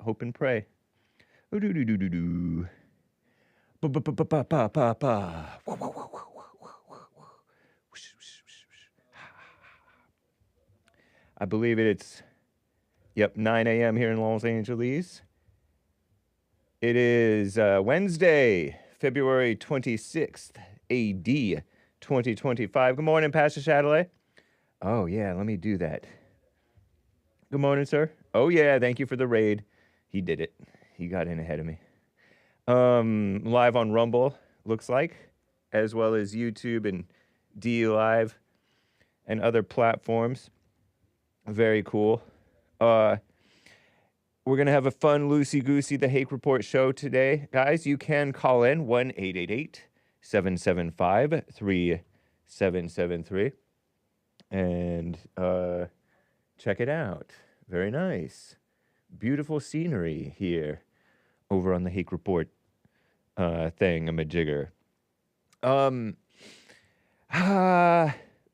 hope and pray. Ooh, doo doo doo doo doo. Ba ba ba ba ba ba ba ba. Whoa, whoa, whoa, whoa, whoa, whoa, whoa. Whoosh, whoosh, whoosh, whoosh. I believe it's 9 a.m. here in Los Angeles. It is Wednesday, February 26th, AD 2025. Good morning, Pastor Chatelet. Oh, yeah, let me do that. Good morning, sir. Oh, yeah, thank you for the raid. He did it. He got in ahead of me. Live on Rumble, looks like, as well as YouTube and D Live and other platforms. Very cool. We're going to have a fun, loosey-goosey, The Hake Report show today. Guys, you can call in 1-888-775-3773 and check it out. Very nice. Beautiful scenery here over on The Hake Report thingamajigger.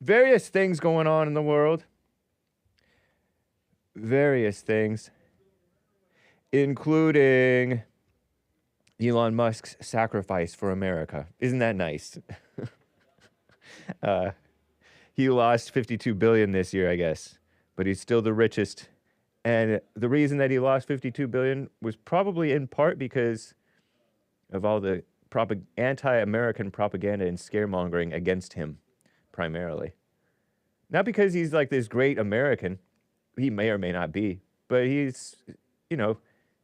Various things going on in the world. Various things. Including Elon Musk's sacrifice for America. Isn't that nice? He lost $52 billion this year, I guess, but he's still the richest. And the reason that he lost $52 billion was probably in part because of all the anti-American propaganda and scaremongering against him, primarily. Not because he's like this great American. He may or may not be, but he's,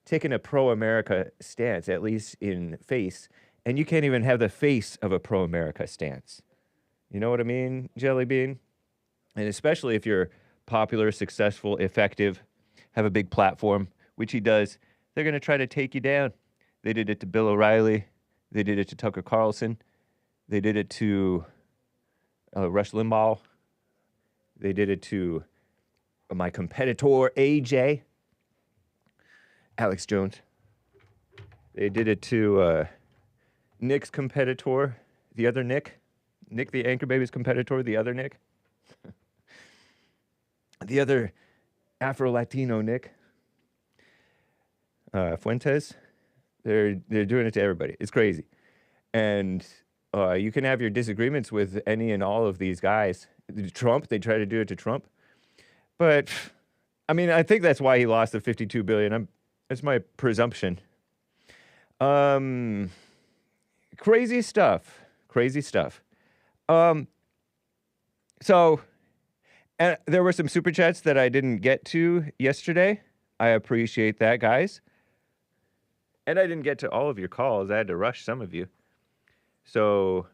taking a pro-America stance, at least in face, and you can't even have the face of a pro-America stance. You know what I mean, Jelly Bean? And especially if you're popular, successful, effective, have a big platform, which he does, they're going to try to take you down. They did it to Bill O'Reilly. They did it to Tucker Carlson. They did it to Rush Limbaugh. They did it to my competitor, AJ. Alex Jones. They did it to Nick's competitor, the other Nick. Nick the Anchor Baby's competitor, the other Nick. The other Afro-Latino Nick. Fuentes. They're doing it to everybody. It's crazy. And you can have your disagreements with any and all of these guys. Trump, they try to do it to Trump. But, I think that's why he lost the $52 billion. That's my presumption. Crazy stuff. So, and there were some super chats that I didn't get to yesterday. I appreciate that, guys. And I didn't get to all of your calls. I had to rush some of you. So,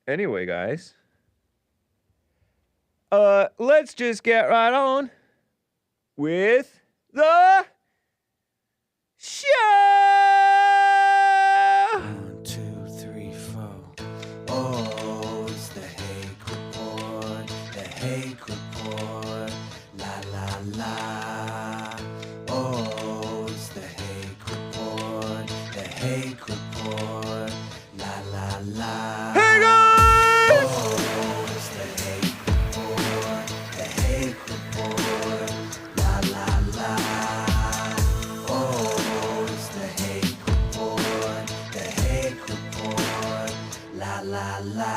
anyway, guys. Let's just get right on with the show. 1, 2, 3, 4. Oh, it's the Hake Report. The Hake Report. La la la. Oh, it's the Hake Report. The Hake Report. La la la. Hey guys! Oh, it's the Hake Report. The Hake Report. La la la. Oh, it's the Hake Report. The Hake Report. La la la.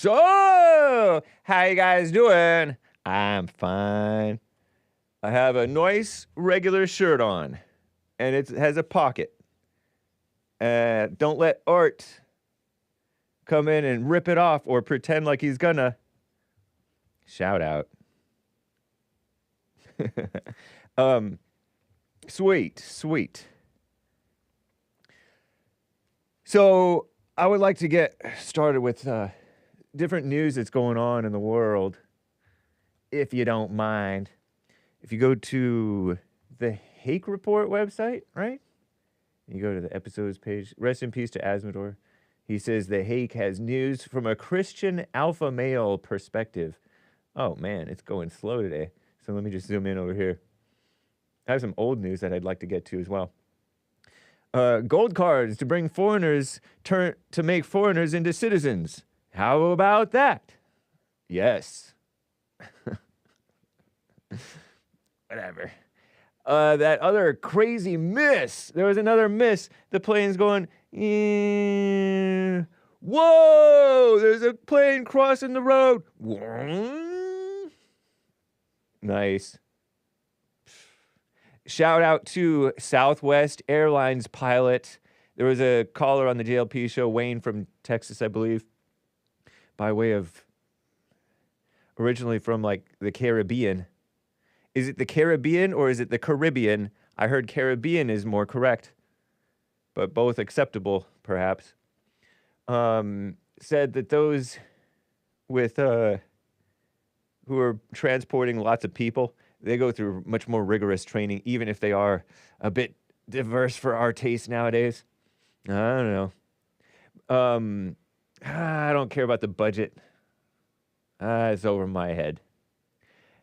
So, how you guys doing? I'm fine. I have a nice regular shirt on, and it has a pocket. Don't let Art come in and rip it off or pretend like he's gonna. Shout out. Sweet. So, I would like to get started with different news that's going on in the world, if you don't mind. If you go to the Hake Report website, right? You go to the episodes page. Rest in peace to Asmodor. He says the Hake has news from a Christian alpha male perspective. Oh, man, it's going slow today. So let me just zoom in over here. I have some old news that I'd like to get to as well. Gold cards to bring foreigners, to make foreigners into citizens. How about that? Yes. whatever. That other crazy miss. There was another miss. The plane's going, whoa, there's a plane crossing the road. Nice. Shout out to Southwest Airlines pilot. There was a caller on the JLP show, Wayne from Texas, I believe, by way of originally from like the Caribbean. Is it the Caribbean or is it the Caribbean? I heard Caribbean is more correct, but both acceptable, perhaps. Said that those with who are transporting lots of people, they go through much more rigorous training, even if they are a bit diverse for our taste nowadays. I don't know. I don't care about the budget. It's over my head.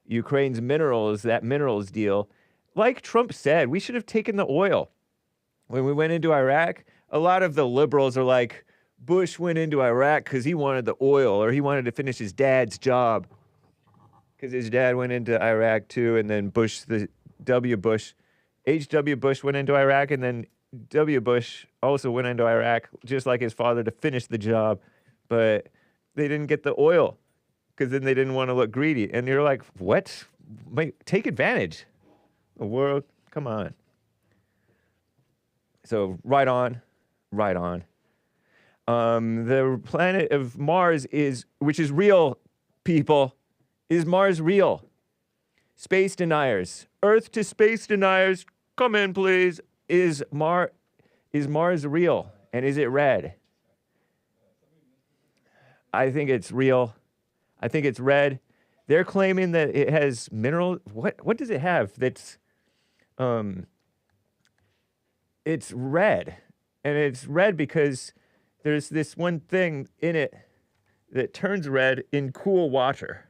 Ukraine's minerals, that minerals deal, like Trump said, we should have taken the oil. When we went into Iraq, a lot of the liberals are like, Bush went into Iraq because he wanted the oil, or he wanted to finish his dad's job. Because his dad went into Iraq too, and then H.W. Bush went into Iraq, and then W. Bush also went into Iraq, just like his father, to finish the job. But they didn't get the oil, because then they didn't want to look greedy. And you're like, what? Take advantage. The world, come on. So right on. The planet of Mars which is real, people. Is Mars real? Space deniers. Earth to space deniers, come in, please. Is Mars real? And is it red? I think it's real. I think it's red. They're claiming that it has mineral. What does it have? That's it's red. And it's red because there's this one thing in it that turns red in cool water.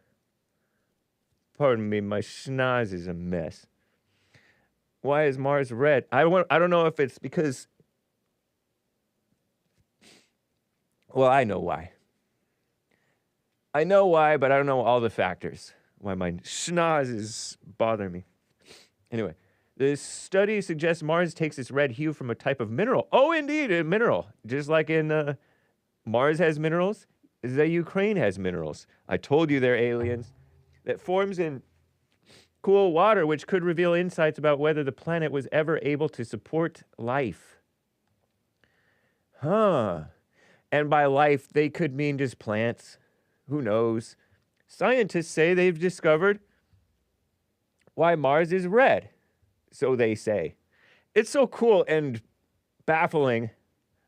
Pardon me, my schnoz is a mess. Why is Mars red? I don't know if it's because, well, I know why. I know why, but I don't know all the factors. Why my schnoz is bothering me. Anyway, this study suggests Mars takes its red hue from a type of mineral. Oh, indeed, a mineral. Just like in Mars has minerals, the Ukraine has minerals. I told you they're aliens. That forms in cool water, which could reveal insights about whether the planet was ever able to support life. And by life, they could mean just plants. Who knows? Scientists say they've discovered why Mars is red. So they say. It's so cool and baffling.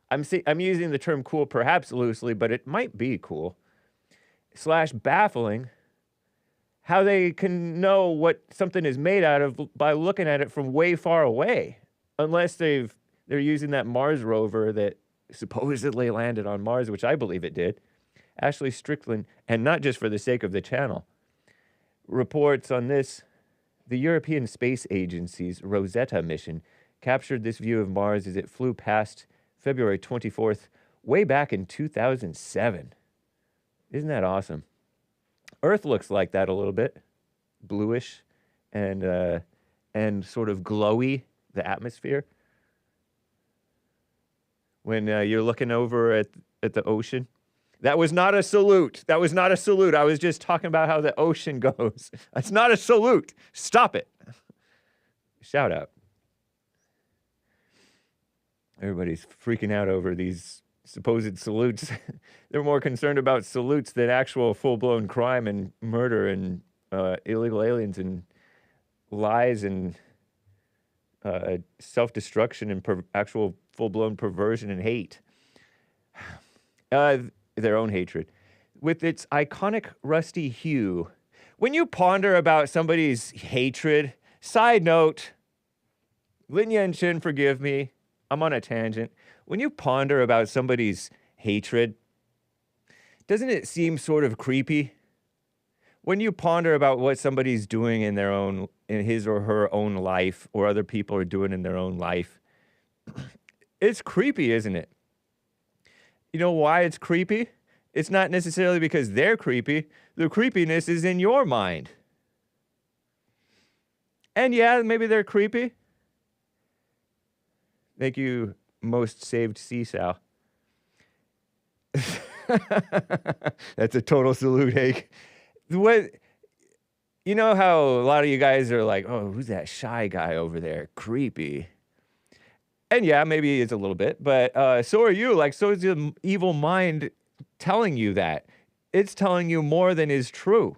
I'm using the term cool perhaps loosely, but it might be cool. / baffling. How they can know what something is made out of by looking at it from way far away. Unless they're using that Mars rover that supposedly landed on Mars, which I believe it did. Ashley Strickland, and not just for the sake of the channel, reports on this. The European Space Agency's Rosetta mission captured this view of Mars as it flew past February 24th, way back in 2007. Isn't that awesome? Earth looks like that a little bit, bluish and sort of glowy, the atmosphere. When you're looking over at the ocean. That was not a salute. I was just talking about how the ocean goes. That's not a salute. Stop it. Shout out. Everybody's freaking out over these supposed salutes. They're more concerned about salutes than actual full-blown crime and murder and illegal aliens and lies and self-destruction and actual full-blown perversion and hate. Their own hatred. With its iconic rusty hue. When you ponder about somebody's hatred, side note, Linya and Shin, forgive me, I'm on a tangent. When you ponder about somebody's hatred, doesn't it seem sort of creepy? When you ponder about what somebody's doing in his or her own life, or other people are doing in their own life, it's creepy, isn't it? You know why it's creepy? It's not necessarily because they're creepy. The creepiness is in your mind. And yeah, maybe they're creepy. Thank you, most saved Seasal. That's a total salute, Hake. What, you know how a lot of you guys are like, oh, who's that shy guy over there? Creepy. And yeah, maybe it's a little bit, but so are you. Like, so is the evil mind telling you that. It's telling you more than is true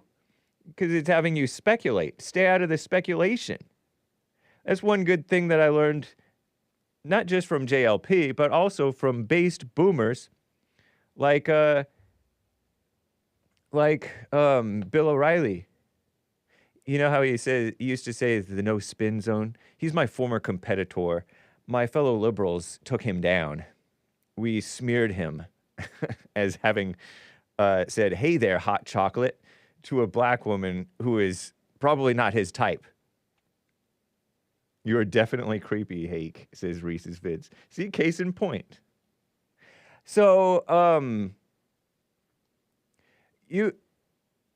because it's having you speculate. Stay out of the speculation. That's one good thing that I learned, not just from JLP, but also from based boomers like Bill O'Reilly. You know how he used to say the no spin zone? He's my former competitor. My fellow liberals took him down. We smeared him as having said, hey there, hot chocolate, to a black woman who is probably not his type. You're definitely creepy, Hake, says Reese's Vids. See, case in point. So, the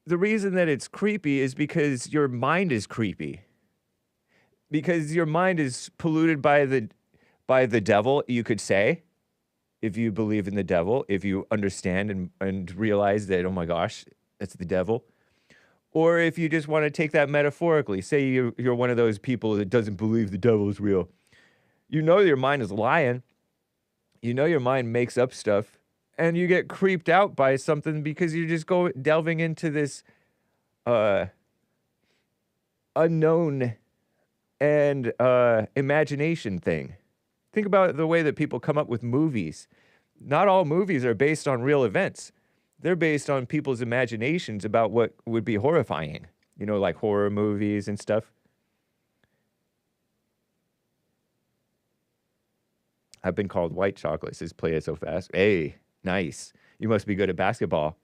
reason that it's creepy is because your mind is creepy. Because your mind is polluted by the devil, you could say, if you believe in the devil, if you understand and realize that, oh my gosh, that's the devil. Or if you just want to take that metaphorically, say you're one of those people that doesn't believe the devil is real. You know your mind is lying. You know your mind makes up stuff. And you get creeped out by something because you just go delving into this unknown and imagination thing. Think about the way that people come up with movies. Not all movies are based on real events. They're based on people's imaginations about what would be horrifying. You know, like horror movies and stuff. I've been called white chocolate, says play it so fast. Hey, nice. You must be good at basketball.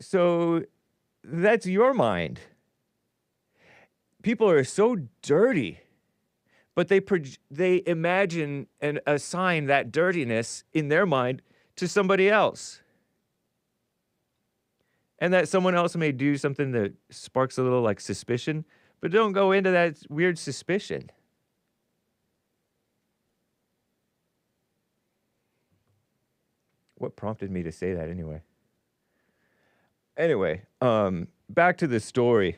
So that's your mind. People are so dirty, but they imagine and assign that dirtiness in their mind to somebody else. And that someone else may do something that sparks a little like suspicion, but don't go into that weird suspicion. What prompted me to say that anyway? Anyway, back to the story.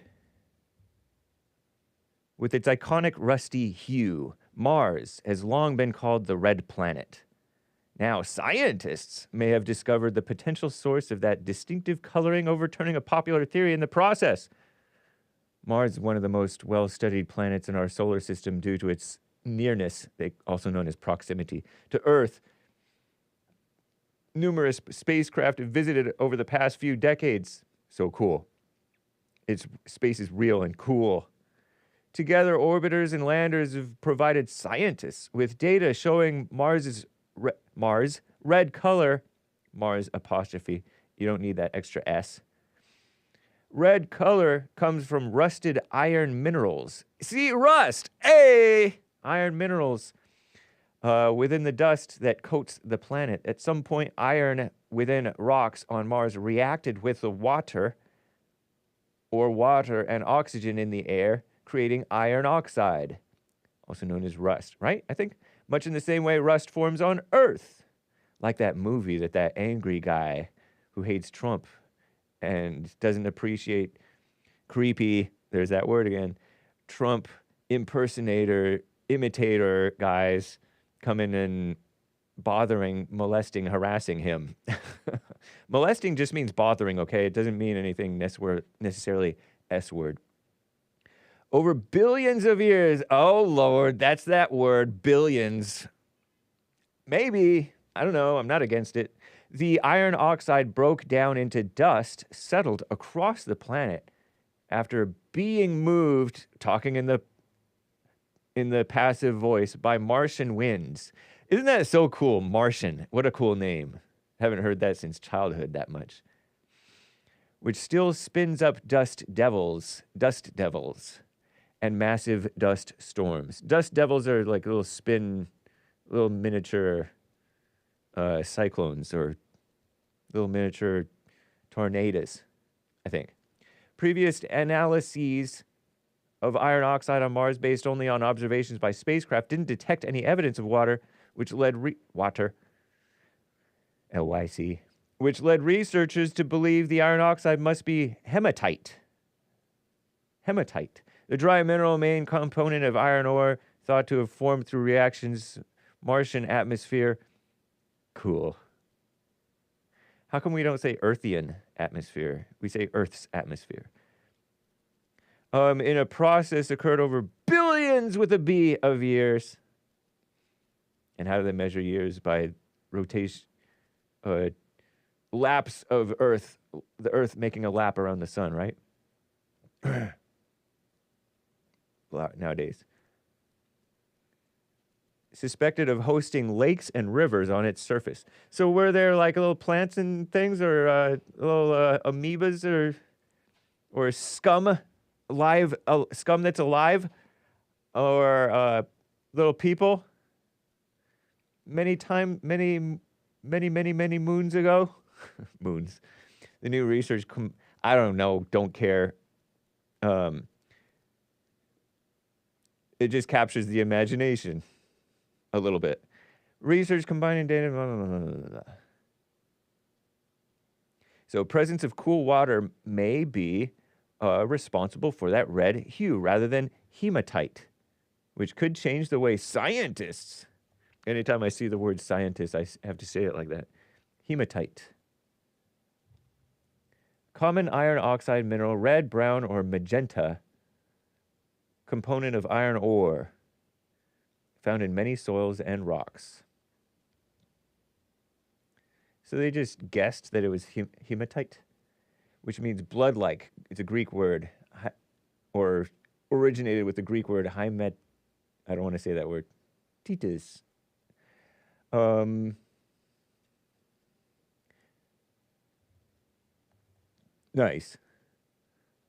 With its iconic rusty hue, Mars has long been called the red planet. Now, scientists may have discovered the potential source of that distinctive coloring, overturning a popular theory in the process. Mars is one of the most well-studied planets in our solar system due to its nearness, also known as proximity, to Earth. Numerous spacecraft have visited over the past few decades. So cool. Its space is real and cool. Together, orbiters and landers have provided scientists with data showing Mars red color, Mars apostrophe. You don't need that extra S. Red color comes from rusted iron minerals. See, rust, hey, iron minerals within the dust that coats the planet. At some point, iron within rocks on Mars reacted with the water and oxygen in the air, creating iron oxide, also known as rust, right? I think much in the same way rust forms on Earth, like that movie that angry guy who hates Trump and doesn't appreciate creepy, there's that word again, Trump imitator guys coming and bothering, molesting, harassing him. Molesting just means bothering, okay? It doesn't mean anything necessarily S-word. Over billions of years, oh Lord, that's that word, billions. Maybe, I don't know, I'm not against it. The iron oxide broke down into dust, settled across the planet after being moved, talking in the passive voice, by Martian winds. Isn't that so cool? Martian, what a cool name. Haven't heard that since childhood that much. Which still spins up dust devils, and massive dust storms. Dust devils are like little miniature cyclones, or little miniature tornadoes, I think. Previous analyses of iron oxide on Mars based only on observations by spacecraft didn't detect any evidence of water, which led water, LYC, which led researchers to believe the iron oxide must be hematite. Hematite, the dry mineral main component of iron ore, thought to have formed through reactions Martian atmosphere. Cool. How come we don't say Earthian atmosphere? We say Earth's atmosphere. In a process occurred over billions with a B of years. And how do they measure years? By rotation, laps of Earth, the Earth making a lap around the sun, right? Nowadays. Suspected of hosting lakes and rivers on its surface. So were there like little plants and things, or little amoebas, or scum, live scum that's alive, or little people? Many moons ago, moons. The new research, I don't know, don't care. It just captures the imagination a little bit. Research combining data. Blah, blah, blah, blah, blah. So presence of cool water may be responsible for that red hue rather than hematite, which could change the way scientists. Anytime I see the word scientist, I have to say it like that. Hematite. Common iron oxide mineral, red, brown, or magenta, component of iron ore, found in many soils and rocks. So they just guessed that it was hematite, which means blood-like. It's a Greek word, or originated with the Greek word hymet. I don't want to say that word. Titus. Nice.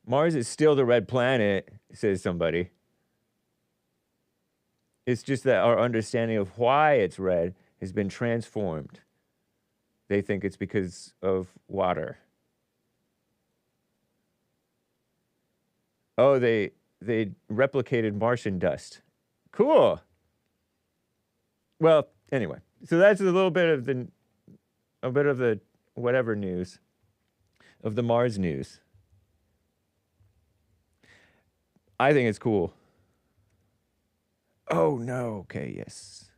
Mars is still the red planet, says somebody. It's just that our understanding of why it's red has been transformed. They think it's because of water. Oh, they replicated Martian dust. Cool. Well, anyway, so that's a little bit of the whatever news, of the Mars news. I think it's cool. Oh, no. Okay, yes.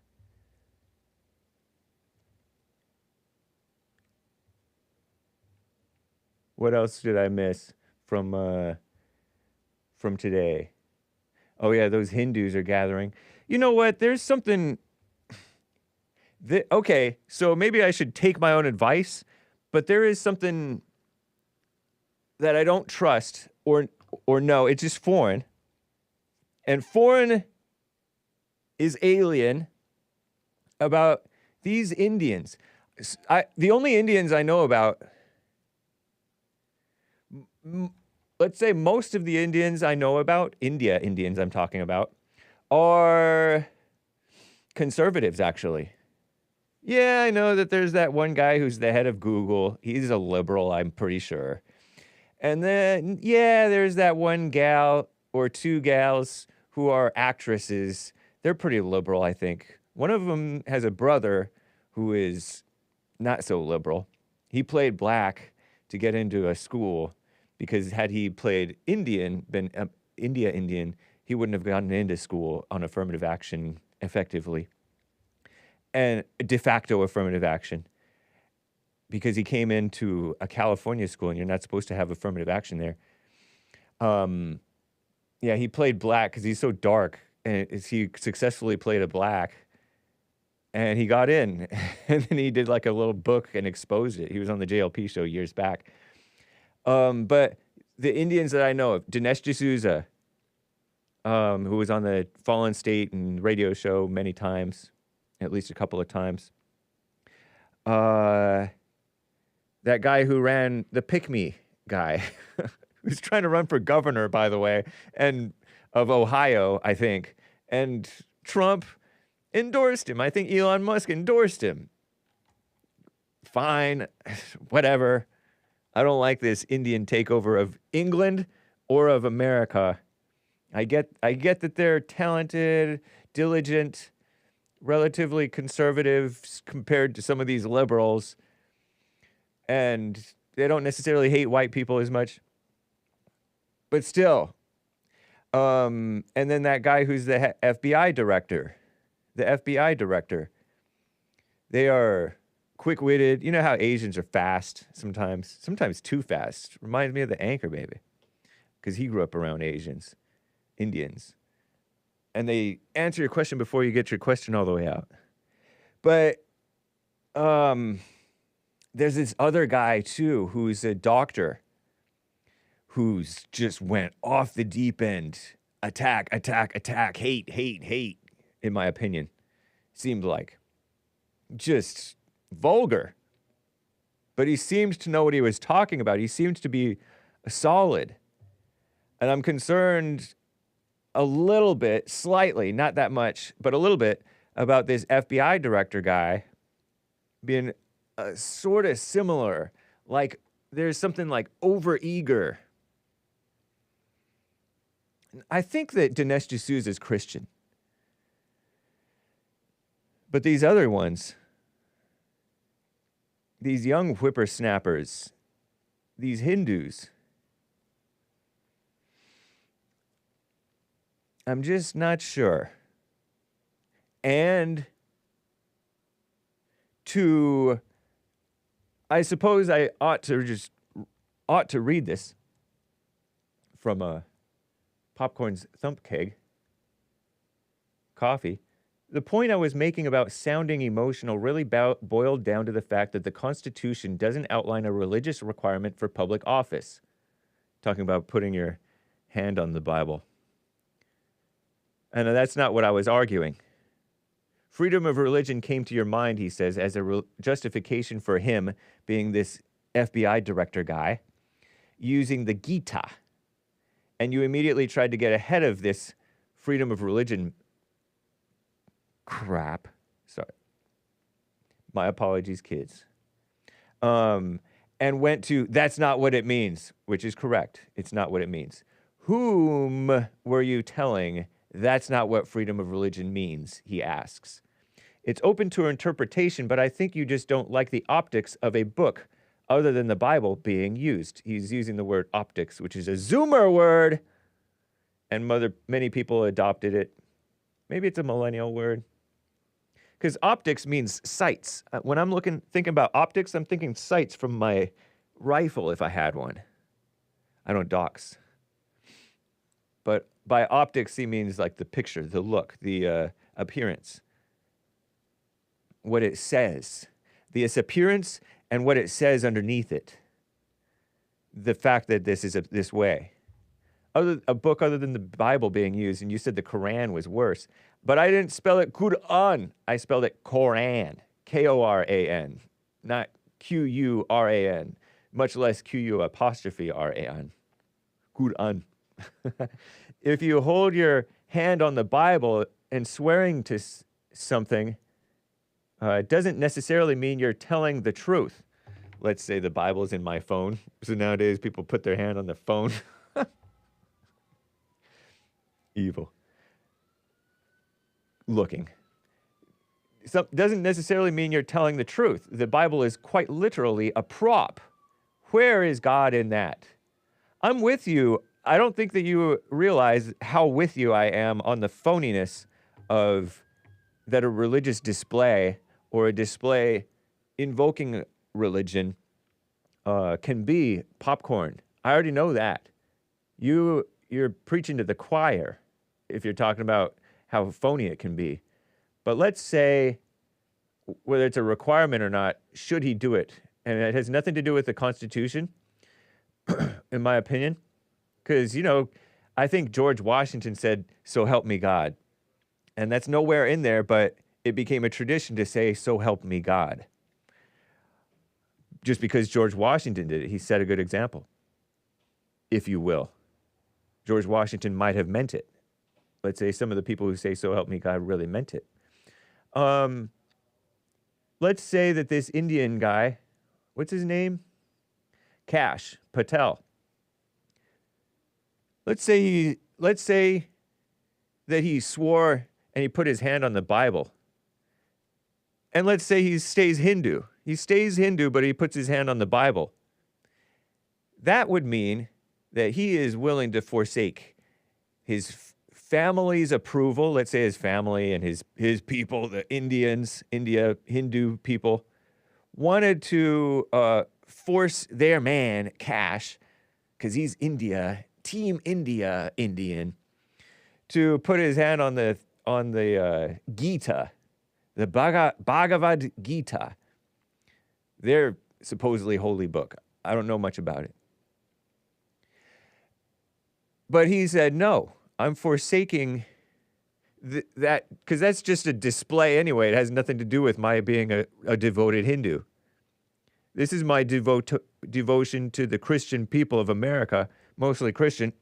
What else did I miss from today? Oh, yeah, those Hindus are gathering. You know what? There's something... Okay, so maybe I should take my own advice, but there is something that I don't trust or no, it's just foreign. And foreign is alien about these Indians. The only Indians I know about, let's say most of the Indians I know about, India Indians I'm talking about, are conservatives, actually. Yeah, I know that there's that one guy who's the head of Google. He's a liberal, I'm pretty sure. And then, yeah, there's that one gal or two gals who are actresses. They're pretty liberal, I think. One of them has a brother who is not so liberal. He played black to get into a school because had he played Indian, been Indian, he wouldn't have gotten into school on affirmative action effectively. And de facto affirmative action. Because he came into a California school and you're not supposed to have affirmative action there. Yeah, he played black because he's so dark. And he successfully played a black. And he got in. And then he did like a little book and exposed it. He was on the JLP show years back. But the Indians that I know of, Dinesh D'Souza, who was on the Fallen State and radio show many times, at least a couple of times. That guy who ran, the Pick Me guy, who's trying to run for governor, by the way, and of Ohio, I think. And Trump endorsed him. I think Elon Musk endorsed him. fine, whatever. I don't like this Indian takeover of England or of America. I get that they're talented, diligent, relatively conservative compared to some of these liberals, and they don't necessarily hate white people as much. But still, and then that guy who's the FBI director, they are quick-witted. You know how Asians are fast sometimes too fast. Reminds me of the Anchor Baby, because he grew up around Indians. And they answer your question before you get your question all the way out. But there's this other guy, too, who's a doctor, who's just went off the deep end. Attack, hate, in my opinion. Seemed like. Just vulgar. But he seemed to know what he was talking about. He seemed to be solid. And I'm concerned a little bit, slightly, not that much, but a little bit, about this FBI director guy being sort of similar. Like, there's something like overeager. I think that Dinesh D'Souza is Christian. But these other ones, these young whippersnappers, these Hindus, I'm just not sure. And I suppose I ought to read this from Popcorn's Thump Keg Coffee. The point I was making about sounding emotional really boiled down to the fact that the Constitution doesn't outline a religious requirement for public office. Talking about putting your hand on the Bible. And that's not what I was arguing. Freedom of religion came to your mind, he says, as a justification for him being this FBI director guy, using the Gita. And you immediately tried to get ahead of this freedom of religion crap. Sorry. My apologies, kids. And went to, that's not what it means, which is correct. It's not what it means. Whom were you telling that's not what freedom of religion means, he asks. It's open to interpretation, but I think you just don't like the optics of a book other than the Bible being used. He's using the word optics, which is a Zoomer word, and many people adopted it. Maybe it's a millennial word. Because optics means sights. When I'm thinking about optics, I'm thinking sights from my rifle if I had one. I don't dox. But by optics, he means like the picture, the look, the appearance. What it says. This appearance and what it says underneath it. The fact that this is this way. A book other than the Bible being used, and you said the Quran was worse. But I didn't spell it Quran. I spelled it Koran. Koran. Not Quran. Much less Q-U-apostrophe-R-A-N. Quran. If you hold your hand on the Bible and swearing to something, it doesn't necessarily mean you're telling the truth. Let's say the Bible's in my phone. So nowadays people put their hand on the phone. Evil. Looking. Doesn't necessarily mean you're telling the truth. The Bible is quite literally a prop. Where is God in that? I'm with you. I don't think that you realize how with you I am on the phoniness of that a religious display or a display invoking religion can be popcorn. I already know that. You're preaching to the choir if you're talking about how phony it can be. But let's say, whether it's a requirement or not, should he do it? And it has nothing to do with the Constitution, in my opinion. Because, I think George Washington said, "So help me God." And that's nowhere in there, but it became a tradition to say, "So help me God." Just because George Washington did it, he set a good example, if you will. George Washington might have meant it. Let's say some of the people who say, "So help me God," really meant it. let's say that this Indian guy, what's his name? Kash Patel. Let's say that he swore and he put his hand on the Bible. And let's say he stays Hindu. He stays Hindu, but he puts his hand on the Bible. That would mean that he is willing to forsake his family's approval. Let's say his family and his people, the Hindu people, wanted to force their man, Kash, because he's Team India Indian, to put his hand on the Gita, the Bhagavad Gita, their supposedly holy book. I don't know much about it. But he said, no, I'm forsaking that, because that's just a display anyway. It has nothing to do with my being a devoted Hindu. This is my devotion to the Christian people of America, mostly Christian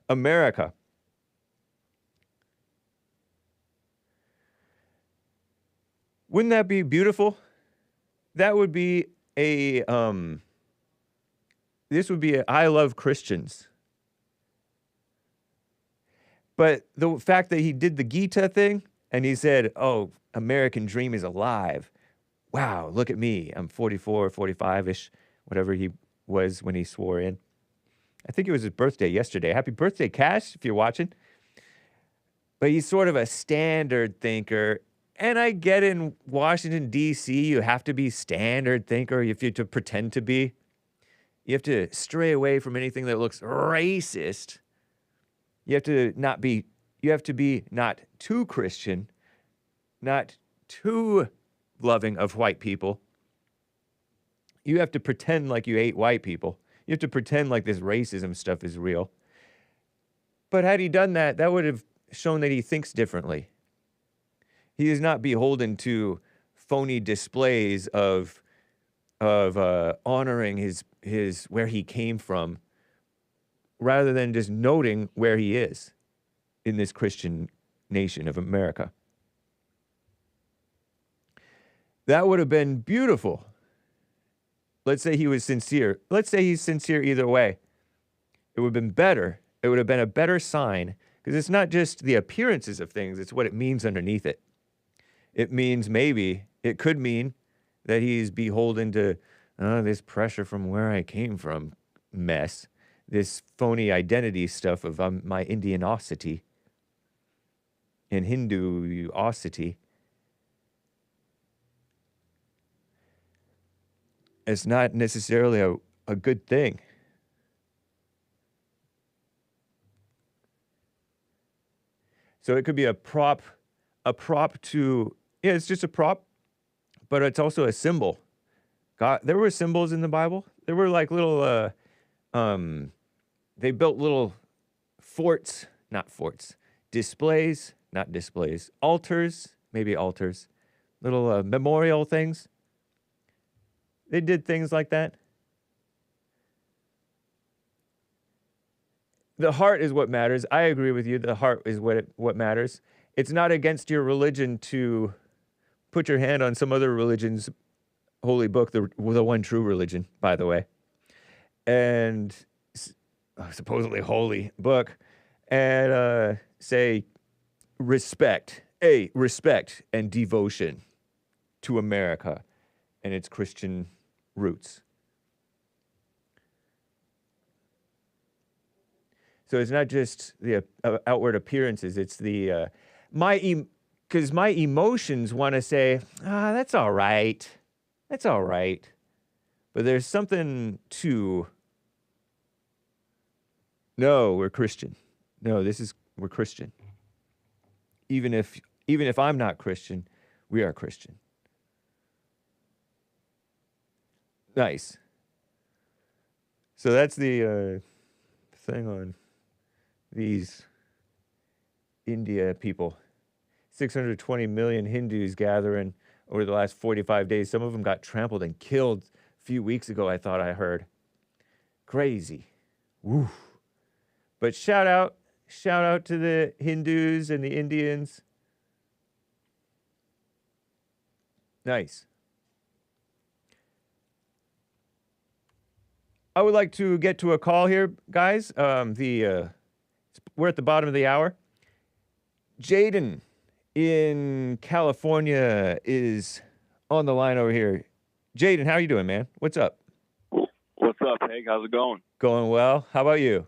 America. Wouldn't that be beautiful? That would be this would be I love Christians. But the fact that he did the Gita thing and he said, oh, American dream is alive. Wow, look at me. I'm 44, 45-ish, whatever he was when he swore in. I think it was his birthday yesterday. Happy birthday, Kash, if you're watching. But he's sort of a standard thinker. And I get in Washington, D.C., you have to be standard thinker if you're to pretend to be. You have to stray away from anything that looks racist. You have to be not too Christian, not too loving of white people. You have to pretend like you hate white people. You have to pretend like this racism stuff is real. But had he done that, that would have shown that he thinks differently. He is not beholden to phony displays of honoring his where he came from, rather than just noting where he is in this Christian nation of America. That would have been beautiful. Let's say he was sincere. Let's say he's sincere either way. It would have been better. It would have been a better sign, because it's not just the appearances of things, it's what it means underneath it. It could mean that he's beholden to this pressure from where I came from mess, this phony identity stuff of my Indianosity and Hinduosity. It's not necessarily a good thing. So it could be a prop to, it's just a prop, but it's also a symbol. God, there were symbols in the Bible. There were like little, they built little forts, not forts, displays, not displays, altars, maybe altars, little memorial things. They did things like that. The heart is what matters. I agree with you. The heart is what matters. It's not against your religion to put your hand on some other religion's holy book, the one true religion, by the way, and supposedly holy book, and say respect and devotion to America and its Christian roots. So it's not just the outward appearances, it's the because my emotions want to say, that's all right. That's all right. But there's something to, no, we're Christian. No, we're Christian. Even if I'm not Christian, we are Christian. Nice. So that's the thing on these India people. 620 million Hindus gathering over the last 45 days. Some of them got trampled and killed a few weeks ago, I thought I heard. Crazy. Woo. But shout out to the Hindus and the Indians. Nice. I would like to get to a call here, guys. We're at the bottom of the hour. Jaden in California is on the line over here. Jaden, how are you doing, man? What's up? What's up, Hake? How's it going? Going well. How about you?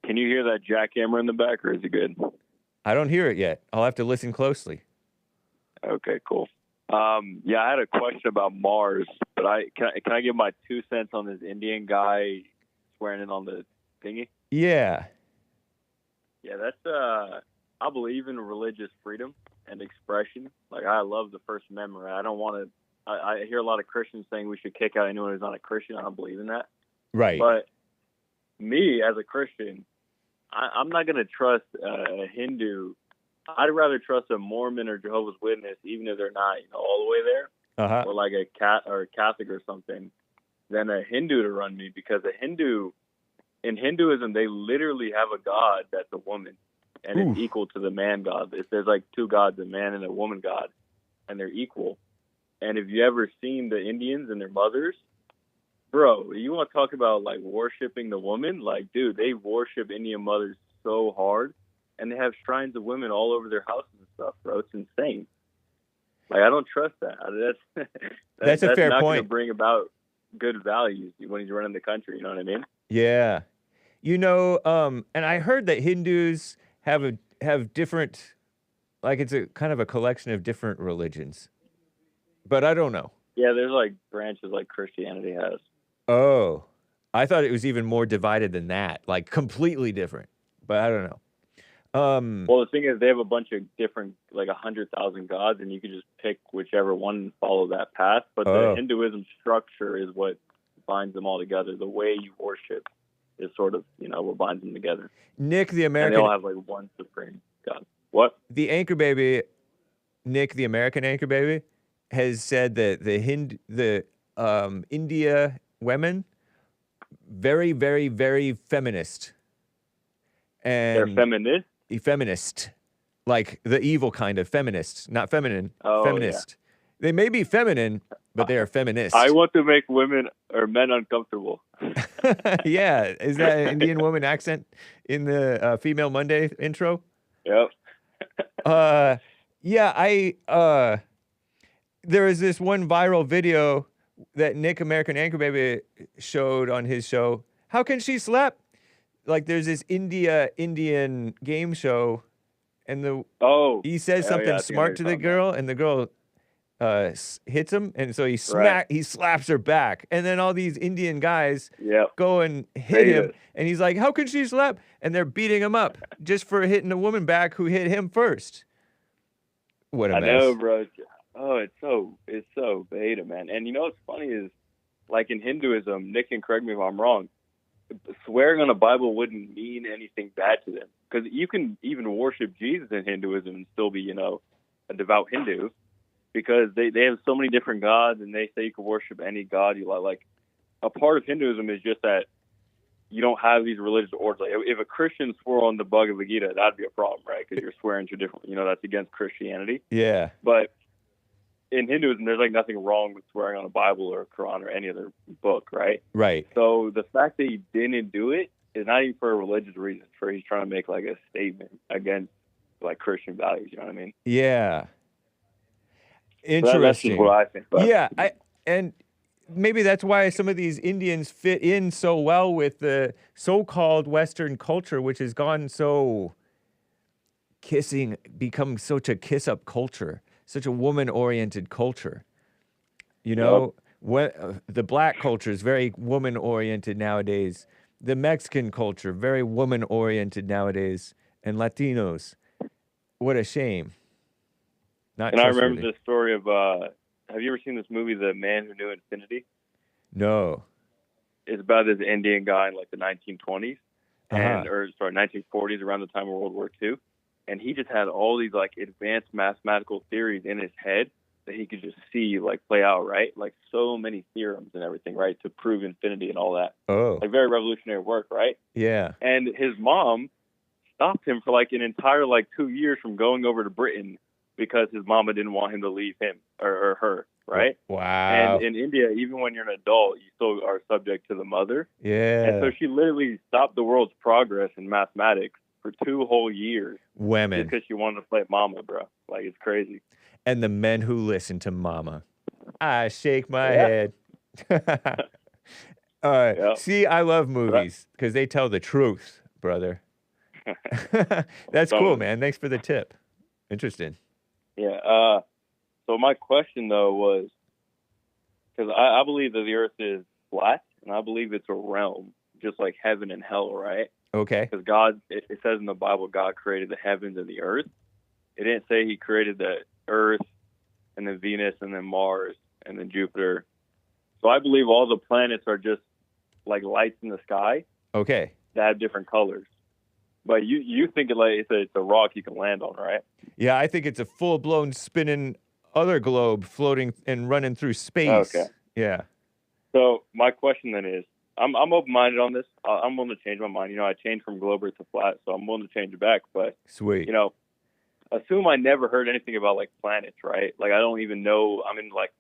Can you hear that jackhammer in the back, or is it good? I don't hear it yet. I'll have to listen closely. Okay, cool. Yeah, I had a question about Mars, but can I give my 2 cents on this Indian guy swearing in on the thingy? Yeah. Yeah, that's I believe in religious freedom and expression. Like, I love the First Amendment. Right? I don't want to. I hear a lot of Christians saying we should kick out anyone who's not a Christian. I don't believe in that. Right. But me as a Christian, I'm not going to trust a Hindu. I'd rather trust a Mormon or Jehovah's Witness, even if they're not, all the way there, or like a Catholic or something, than a Hindu to run me. Because in Hinduism, they literally have a god that's a woman, and it's equal to the man god. There's like two gods, a man and a woman god, and they're equal. And if you ever seen the Indians and their mothers, bro, you want to talk about like worshiping the woman? Like, dude, they worship Indian mothers so hard, and they have shrines of women all over their houses and stuff, bro. It's insane. Like, I don't trust that. That's a fair not point. Going to bring about good values when he's running the country. You know what I mean? Yeah. And I heard that Hindus have different, like, it's a kind of a collection of different religions, but I don't know. Yeah, there's like branches like Christianity has. Oh, I thought it was even more divided than that, like completely different, but I don't know. Well, the thing is, they have a bunch of different, like 100,000 gods, and you can just pick whichever one and follow that path. But the Hinduism structure is what binds them all together. The way you worship is sort of, what binds them together. Nick, the American, and they all have like one supreme god. What? The anchor baby, Nick, the American anchor baby, has said that the India women, very, very, very feminist. And they're feminist? Feminist. Like the evil kind of feminist, not feminine, feminist. Yeah. They may be feminine, but they are feminist. I want to make women or men uncomfortable. Yeah. Is that an Indian woman accent in the Female Monday intro? Yep. Yeah, there was this one viral video that Nick, American Anchor Baby, showed on his show. How can she slap? Like, there's this Indian game show, and he says something smart to the girl, and the girl hits him, and so he slaps her back, and then all these Indian guys go and hit him, and he's like, "How can she slap?" And they're beating him up just for hitting a woman back who hit him first. What a mess. I know, bro. Oh, it's so beta, man. And what's funny is, like in Hinduism, Nick can correct me if I'm wrong, swearing on a Bible wouldn't mean anything bad to them, because you can even worship Jesus in Hinduism and still be, a devout Hindu, because they have so many different gods, and they say you can worship any god you like. Like, a part of Hinduism is just that you don't have these religious orders. Like, if a Christian swore on the Bhagavad Gita, that'd be a problem, right? Because you're swearing to different, that's against Christianity. Yeah. But in Hinduism, there's like nothing wrong with swearing on a Bible or a Quran or any other book, right? Right. So the fact that he didn't do it is not even for a religious reason. For he's trying to make like a statement against like Christian values. You know what I mean? Yeah. Interesting. That's just what I think. But yeah, and maybe that's why some of these Indians fit in so well with the so-called Western culture, which has gone so become such a kiss-up culture. Such a woman-oriented culture, the black culture is very woman-oriented nowadays. The Mexican culture, very woman-oriented nowadays, and Latinos. What a shame. And I remember the story of, have you ever seen this movie, The Man Who Knew Infinity? No. It's about this Indian guy in like the 1920s, 1940s, around the time of World War II. And he just had all these like advanced mathematical theories in his head that he could just see like play out, right? Like so many theorems and everything, right? To prove infinity and all that. Oh. Like very revolutionary work, right? Yeah. And his mom stopped him for like an entire like 2 years from going over to Britain because his mama didn't want him to leave him or her. right? Wow. And in India, even when you're an adult, you still are subject to the mother. Yeah. And so she literally stopped the world's progress in mathematics for 2 whole years. Women. Just because she wanted to play mama, bro. Like, it's crazy. And the men who listen to mama. I shake my head. See, I love movies because they tell the truth, brother. That's cool, man. Thanks for the tip. Interesting. Yeah. So my question, though, was, because I believe that the earth is flat, and I believe it's a realm, just like heaven and hell, right? Okay. Because God, it says in the Bible, God created the heavens and the earth. It didn't say he created the earth and then Venus and then Mars and then Jupiter. So I believe all the planets are just like lights in the sky. Okay. That have different colors. But you think it's a rock you can land on, right? Yeah, I think it's a full-blown spinning other globe floating and running through space. Okay. Yeah. So my question then is, I'm open-minded on this. I'm willing to change my mind. You know, I changed from glober to flat, so I'm willing to change it back. But, sweet. You know, assume I never heard anything about, like, planets, right? Like, I don't even know. I'm in, like,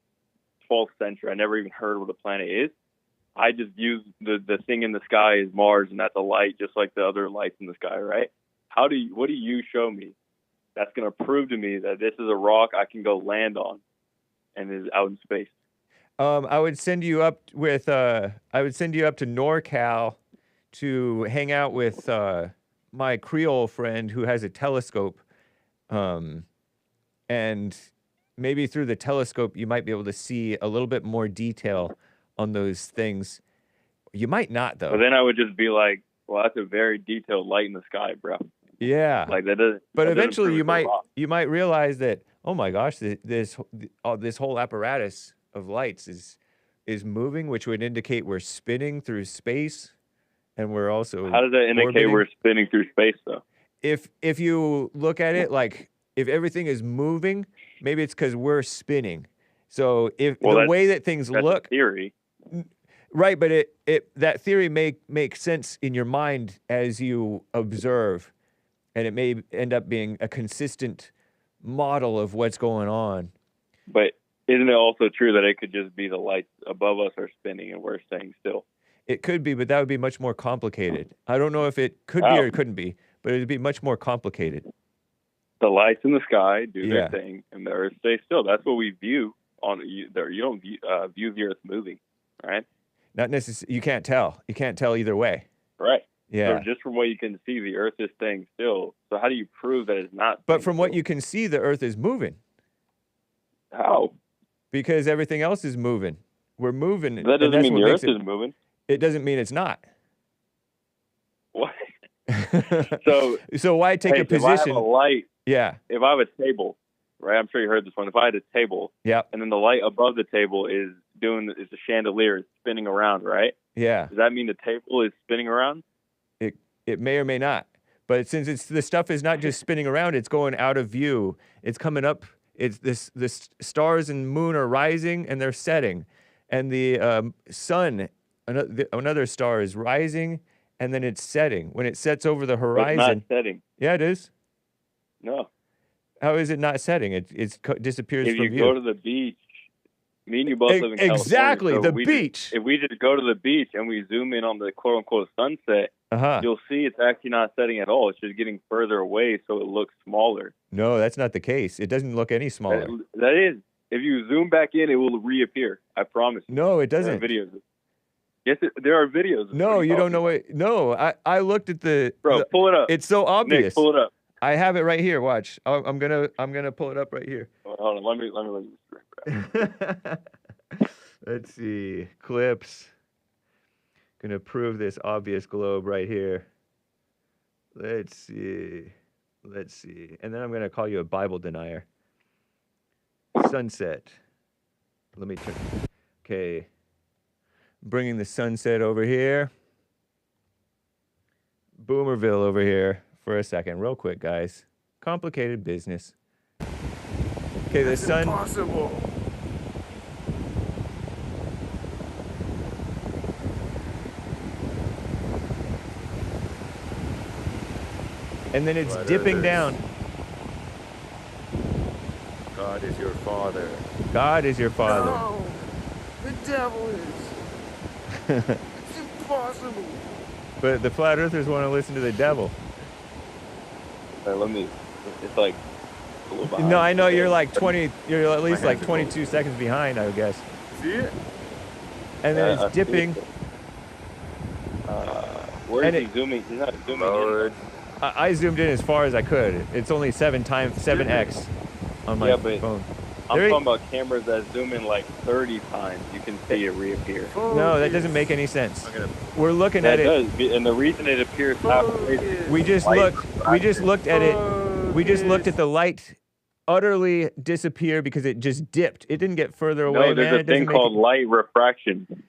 12th century. I never even heard what a planet is. I just view the thing in the sky as Mars, and that's a light just like the other lights in the sky, right? What do you show me that's going to prove to me that this is a rock I can go land on and is out in space? I would send you up with I would send you up to NorCal to hang out with my Creole friend who has a telescope, and maybe through the telescope you might be able to see a little bit more detail on those things. You might not, though. But then I would just be like, well, that's a very detailed light in the sky, bro. Yeah. Like that doesn't. But that eventually doesn't you might realize that, oh my gosh, this whole apparatus of lights is moving, which would indicate we're spinning through space, and we're also. How does that indicate orbiting. We're spinning through space, though? If you look at it like if everything is moving, maybe it's because we're spinning. So the way that things look. A theory. Right, but that theory makes sense in your mind as you observe, and it may end up being a consistent model of what's going on. But isn't it also true that it could just be the lights above us are spinning and we're staying still? It could be, but that would be much more complicated. I don't know if it could be or it couldn't be, but it would be much more complicated. The lights in the sky do their thing, and the Earth stays still. That's what we view on you don't view the Earth moving, right? Not necessarily. You can't tell. You can't tell either way. Right. Yeah. So just from what you can see, the Earth is staying still. So how do you prove that it's not? But from what you can see, the Earth is moving. How? Because everything else is moving. We're moving. That doesn't mean the Earth is moving. It doesn't mean it's not. What? So why take a position? If I have a light, if I have a table, right? I'm sure you heard this one. If I had a table, and then the light above the table is a chandelier, it's spinning around, right? Yeah. Does that mean the table is spinning around? It may or may not. But since the stuff is not just spinning around, it's going out of view. It's coming up. It's the stars and moon are rising and they're setting, and the sun, another star is rising. And then it's setting. When it sets over the horizon. It's not setting. Yeah, it is. No. How is it not setting? It disappears from view. If you go to the beach, me and you both live in California. Exactly, so the beach. If we just go to the beach and we zoom in on the quote-unquote sunset, you'll see it's actually not setting at all. It's just getting further away, so it looks smaller. No, that's not the case. It doesn't look any smaller. That is. If you zoom back in, it will reappear. I promise you. No, it doesn't. There are videos. Yes, there are videos. No, you don't know what. No, I looked at the. Bro, pull it up. It's so obvious. Nick, pull it up. I have it right here. Watch. I'm gonna pull it up right here. Hold on. Let me look at this. Let's see. Clips. Gonna prove this obvious globe right here. Let's see. And then I'm gonna call you a Bible denier. Sunset. Let me turn. Okay. Bringing the sunset over here. Boomerville over here for a second. Real quick, guys. Complicated business. Okay, the sun. Impossible. And then it's dipping down. God is your father. God is your father. No, the devil is. It's impossible. But the flat earthers want to listen to the devil. Let me. It's like a little behind. No, I know you're like 20. You're at least like 22 seconds behind, I guess. See it? And then it's dipping. Where is he zooming? He's not zooming in. I zoomed in as far as I could. It's only 7x on my phone. I'm talking about cameras that zoom in like 30 times. You can see it reappear. No, that doesn't make any sense. We're looking at it. It does, and the reason it appears halfway. We just looked. We just looked at it. We just looked at the light utterly disappear because it just dipped. It didn't get further away. No, there's a thing called light refraction.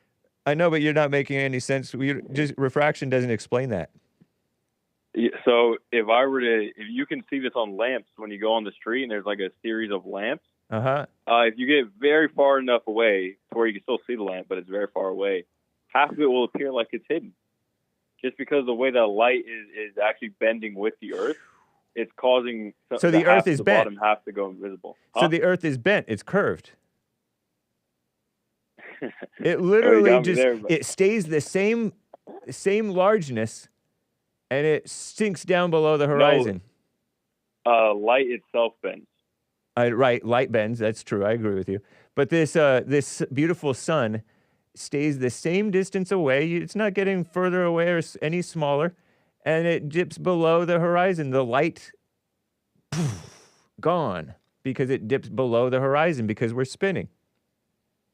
I know, but you're not making any sense. Refraction doesn't explain that. So if you can see this on lamps when you go on the street and there's like a series of lamps. If you get very far enough away to where you can still see the lamp, but it's very far away, half of it will appear like it's hidden. Just because the way that light is actually bending with the earth, it's causing so the earth is the bent. Bottom half to go invisible. So the earth is bent. It's curved. It literally it stays the same largeness, and it sinks down below the horizon. No, light itself bends. Right, light bends. That's true. I agree with you. But this beautiful sun stays the same distance away. It's not getting further away or any smaller, and it dips below the horizon. The light, gone, because it dips below the horizon because we're spinning.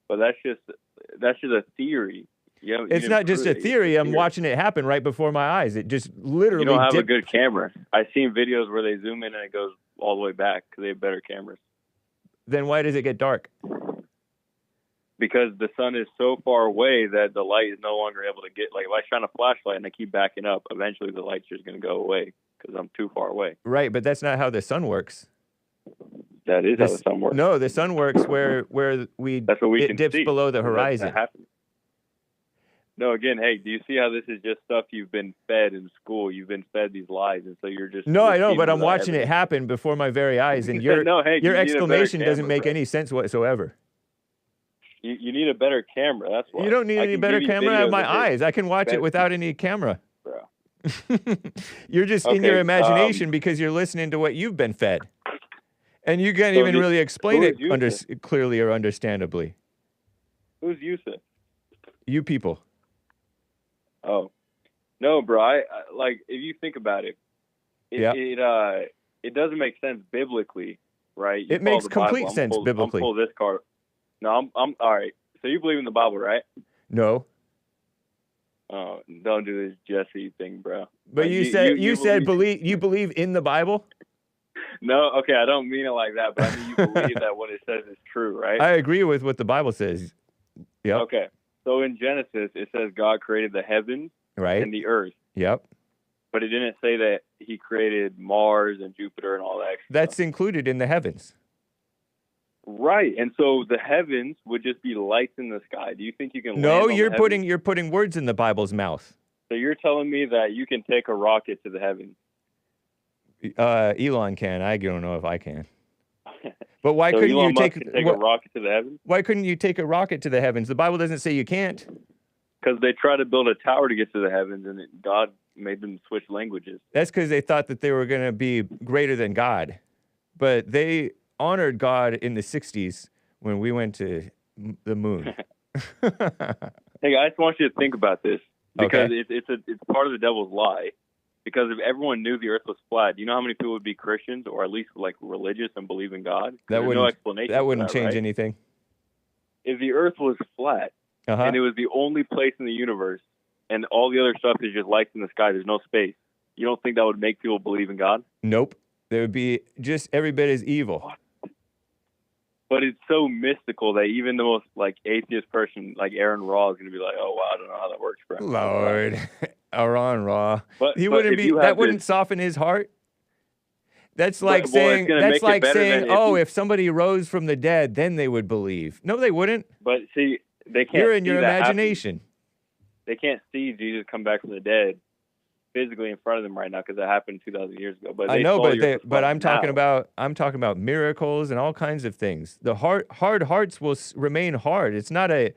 But that's just a theory. It's not just a theory. I'm watching it happen right before my eyes. It just literally. You don't have a good camera. I've seen videos where they zoom in and it goes all the way back because they have better cameras. Then why does it get dark? Because the sun is so far away that the light is no longer able to get. Like if I shine a flashlight and I keep backing up, eventually the light's just going to go away because I'm too far away. Right, but that's not how the sun works. That is how the sun works. No, the sun works where it dips below the horizon. That happens. No, again, hey, do you see how this is just stuff you've been fed in school? You've been fed these lies, and so you're just... No, I know, but I'm watching it happen before my very eyes, and your explanation doesn't make any sense whatsoever. You need a better camera, that's why. You don't need any better camera. I have my eyes. I can watch it without any camera. Bro. You're just in your imagination because you're listening to what you've been fed. And you can't even really explain it clearly or understandably. Who's Yusuf? You people. Oh, no, bro. I like if you think about it, it doesn't make sense biblically, right? It makes complete sense biblically. I'm pull this card. No, I'm all right. So you believe in the Bible, right? No. Oh, don't do this Jesse thing, bro. But you said you believe in the Bible? No, okay, I don't mean it like that, but I mean you believe that what it says is true, right? I agree with what the Bible says. Yep. Okay. So in Genesis, it says God created the heavens and the earth. Yep. But it didn't say that he created Mars and Jupiter and all that. That's included in the heavens. Right. And so the heavens would just be lights in the sky. Do you think you can No, you're putting words in the Bible's mouth. So you're telling me that you can take a rocket to the heavens? Elon can. I don't know if I can. But why so couldn't Elon you Musk can take a rocket to the heavens? Why couldn't you take a rocket to the heavens? The Bible doesn't say you can't. Because they tried to build a tower to get to the heavens, and God made them switch languages. That's because they thought that they were going to be greater than God. But they honored God in the 60s when we went to the moon. Hey, I just want you to think about this. Because it's part of the devil's lie. Because if everyone knew the earth was flat, do you know how many people would be Christians or at least like religious and believe in God? No explanation. That wouldn't change anything. If the earth was flat and it was the only place in the universe and all the other stuff is just lights in the sky, there's no space, you don't think that would make people believe in God? Nope. There would be just every bit as evil. But it's so mystical that even the most like atheist person like Aaron Raw is going to be like, oh, wow, I don't know how that works, bro. Lord. Aaron Raw. He wouldn't be. That wouldn't soften his heart. That's like saying. That's like saying. Oh, if somebody rose from the dead, then they would believe. No, they wouldn't. But see, they can't. You're in your imagination. They can't see Jesus come back from the dead. physically in front of them right now because it happened 2,000 years ago. But I know, but I'm talking now. about miracles and all kinds of things. The hard hearts will remain hard. It's not a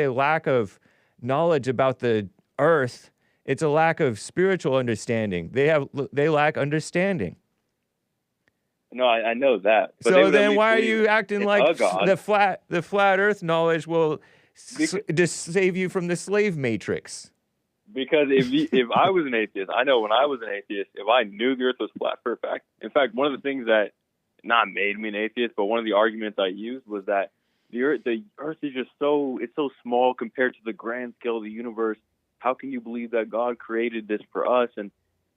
lack of knowledge about the earth. It's a lack of spiritual understanding. They lack understanding. No, I know that. But so then why are you acting like the flat earth knowledge will just save you from the slave matrix? Because if I was an atheist, I know when I was an atheist, if I knew the earth was flat for a fact, in fact, one of the things that not made me an atheist, but one of the arguments I used was that the earth is just so small compared to the grand scale of the universe. How can you believe that God created this for us? And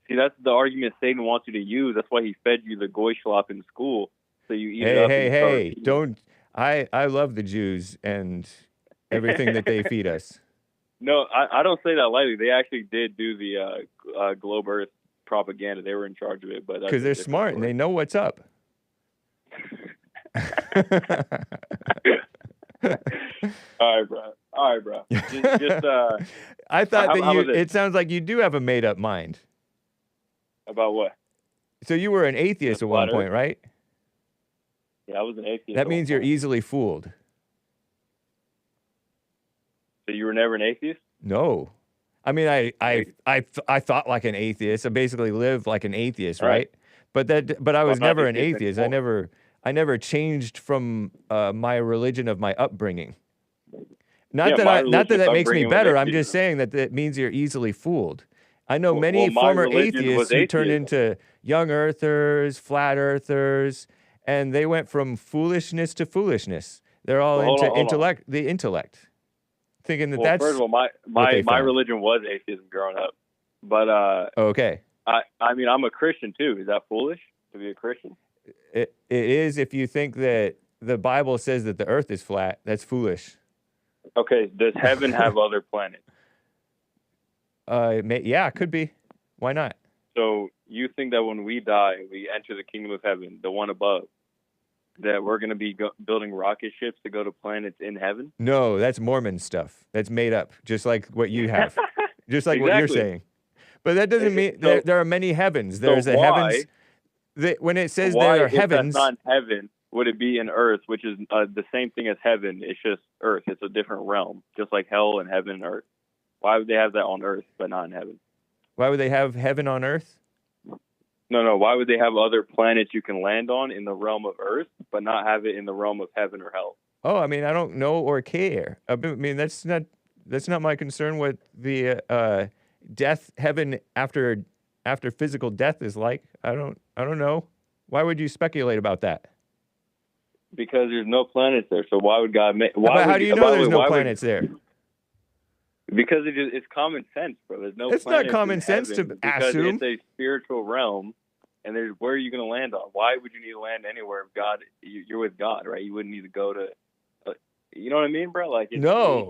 see, that's the argument Satan wants you to use. That's why he fed you the goy schlop in school, so you eat it up. Hey! Don't. I love the Jews and everything that they feed us. No, I don't say that lightly. They actually did do the globe Earth propaganda. They were in charge of it, but because they're smart and they know what's up. All right, bro. Just I thought it sounds like you do have a made up mind. About what? So you were an atheist at one point, right? Yeah, I was an atheist. That means you're easily fooled. So you were never an atheist? No. I mean, I thought like an atheist. I basically lived like an atheist, right? But I was never an atheist. I never changed from my religion of my upbringing. Not that makes me better. I'm just saying that it means you're easily fooled. I know many former atheists who turned into young earthers, flat earthers, and they went from foolishness to foolishness. They're all into intellect. Thinking that that's... First of all, my religion was atheism growing up. But okay. I mean, I'm a Christian too. Is that foolish to be a Christian? It is if you think that the Bible says that the earth is flat. That's foolish. Okay, does heaven have other planets? Yeah, it could be. Why not? So you think that when we die, we enter the kingdom of heaven, the one above, that we're going to be building rocket ships to go to planets in heaven? No, that's Mormon stuff. That's made up, just like what you have. Just like what you're saying. But that doesn't mean there are many heavens. There's a heavens. When it says there are heavens... Why, if that's not heaven, would it be in earth, which is the same thing as heaven? It's just earth. It's a different realm, just like hell and heaven and earth. Why would they have that on earth but not in heaven? Why would they have heaven on earth? No. Why would they have other planets you can land on in the realm of earth but not have it in the realm of heaven or hell? Oh, I mean, I don't know or care. I mean, that's not my concern what the heaven after physical death is like. I don't know. Why would you speculate about that? Because there's no planets there. So why would God make? How do you know there's no planets there? Because it's common sense, bro. There's no. It's not common sense to assume. It's a spiritual realm, and where are you going to land on? Why would you need to land anywhere if God? You're with God, right? You wouldn't need to go to. You know what I mean, bro? Like it's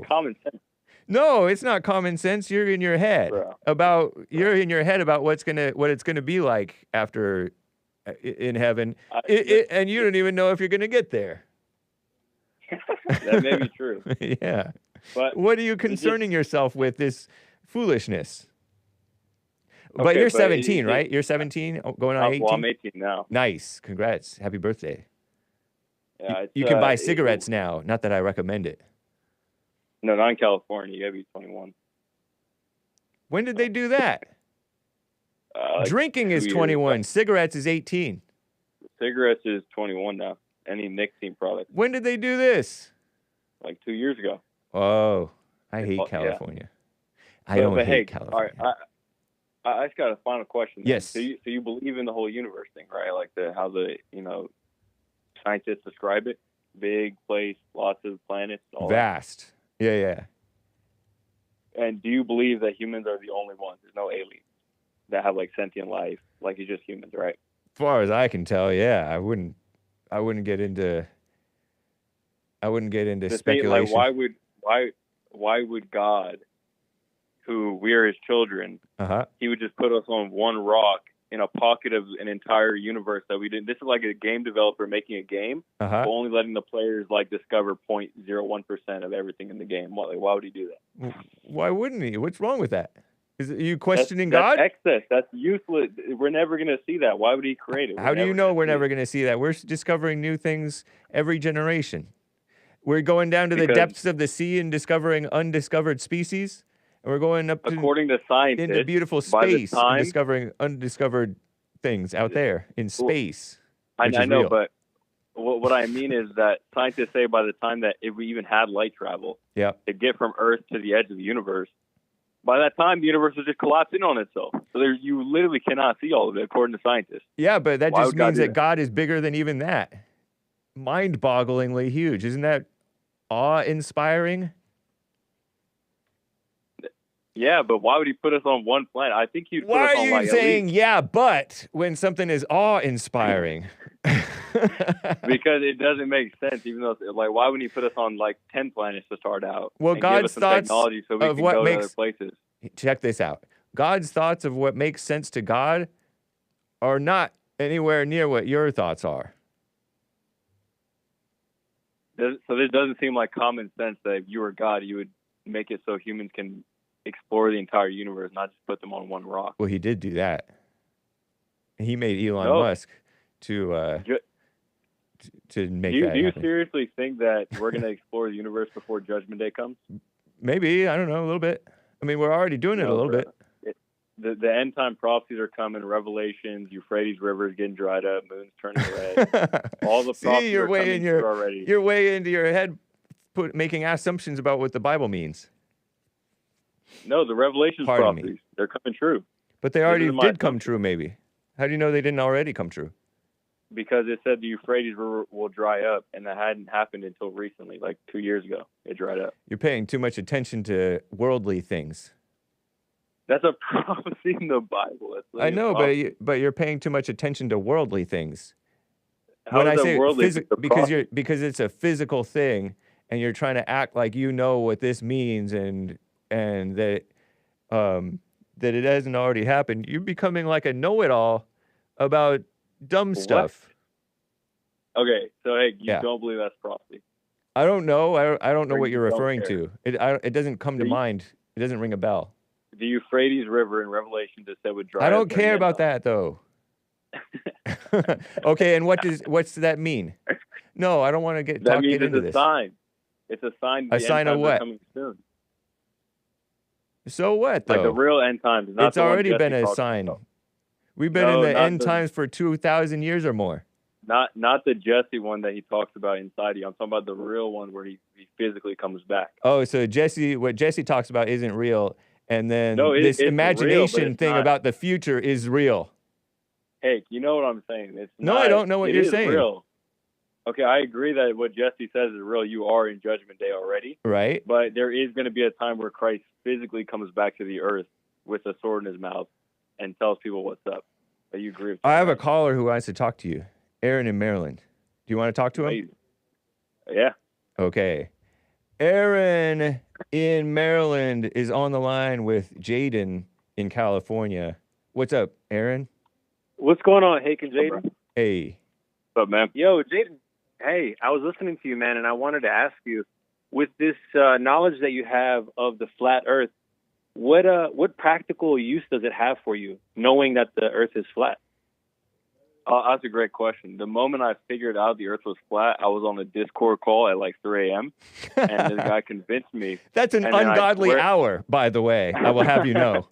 common sense. No, it's not common sense. You're in your head about what it's gonna be like after in heaven, and you don't even know if you're gonna get there. That may be true. Yeah. But what are you concerning yourself with this foolishness? Okay, but you're 17, right? You're 17, going on 18? Well, I'm 18 now. Nice. Congrats. Happy birthday. Yeah, you can buy cigarettes now. Not that I recommend it. No, not in California. You got to be 21. When did they do that? Drinking is 21. Cigarettes is 18. Cigarettes is 21 now. Any nicotine product. When did they do this? Like 2 years ago. Oh, I hate California. Yeah. I don't hate California. All right, I just got a final question. Yes. So you believe in the whole universe thing, right? Like how the scientists describe it. Big place, lots of planets. Vast. That. Yeah. And do you believe that humans are the only ones? There's no aliens that have like sentient life. Like it's just humans, right? As far as I can tell, yeah. I wouldn't get into speculation. Like, why would God, who we are his children, he would just put us on one rock in a pocket of an entire universe that we didn't. This is like a game developer making a game, but only letting the players like discover 0.01% of everything in the game. Why would he do that? Why wouldn't he? What's wrong with that? Is you questioning that's God? Excess. That's useless. We're never going to see that. Why would he create it? How do you know we're never going to see that? We're discovering new things every generation. We're going down to the depths of the sea and discovering undiscovered species. And we're going up according to scientists, into beautiful space and discovering undiscovered things out there in space. I know, but what I mean is that scientists say by the time that if we even had light travel to get from Earth to the edge of the universe, by that time the universe will just collapse in on itself. So you literally cannot see all of it, according to scientists. Yeah, but that just means that God is bigger than even that. Mind-bogglingly huge. Isn't that awe-inspiring? Yeah, but why would he put us on one planet? I think he'd put us on Why are you saying, yeah, but when something is awe-inspiring? Because it doesn't make sense, even though, like, why wouldn't he put us on, like, 10 planets to start out? Well, God's thoughts technology so we of can what go makes... to other places. Check this out. God's thoughts of what makes sense to God are not anywhere near what your thoughts are. So this doesn't seem like common sense that if you were God, you would make it so humans can explore the entire universe, not just put them on one rock. Well, he did do that. He made Elon Musk to make that Do you happen. seriously think that we're going to explore the universe before Judgment Day comes? Maybe. I don't know. A little bit. I mean, we're already doing it a little bit. The end time prophecies are coming. Revelations, Euphrates River is getting dried up. Moon's turning red. All the prophecies are coming through already. You're way into your head making assumptions about what the Bible means. No, the Revelations prophecies, they're coming true. But they already did come true, maybe. How do you know they didn't already come true? Because it said the Euphrates River will dry up, and that hadn't happened until recently, like 2 years ago. It dried up. You're paying too much attention to worldly things. That's a prophecy in the Bible. I know, but you're paying too much attention to worldly things. How is that worldly? Because it's a physical thing, and you're trying to act like you know what this means, and that it hasn't already happened. You're becoming like a know-it-all about dumb stuff. Okay, so hey, you don't believe that's prophecy? I don't know. I don't know what you're referring to. It doesn't come to mind. It doesn't ring a bell. The Euphrates River in Revelation just said would dry up. I don't care about that though. Okay, and what's that mean? No, I don't want to get into this. It's a sign. It's a sign. A sign of what? Coming soon. So what though? Like the real end times. It's already been a sign. We've been in the end times for 2,000 years or more. Not the Jesse one that he talks about inside you. I'm talking about the real one where he physically comes back. Oh, so what Jesse talks about isn't real, and then this imagination thing about the future is real. Hey, you know what I'm saying? I don't know what you're saying. Real. Okay, I agree that what Jesse says is real. You are in Judgment Day already. Right. But there is going to be a time where Christ physically comes back to the earth with a sword in his mouth and tells people what's up. Do you agree with that? I have a caller who wants to talk to you. Aaron in Maryland. Do you want to talk to him? Yeah. Okay. Aaron in Maryland is on the line with JADEN in California. What's up, Aaron? What's going on, Hake and JADEN? Hey. What's up, man? Yo, JADEN. Hey, I was listening to you, man, and I wanted to ask you, with this knowledge that you have of the flat Earth, what practical use does it have for you, knowing that the Earth is flat? That's a great question. The moment I figured out the Earth was flat, I was on a Discord call at like 3 a.m., and this guy convinced me. That's an ungodly hour, by the way. I will have you know.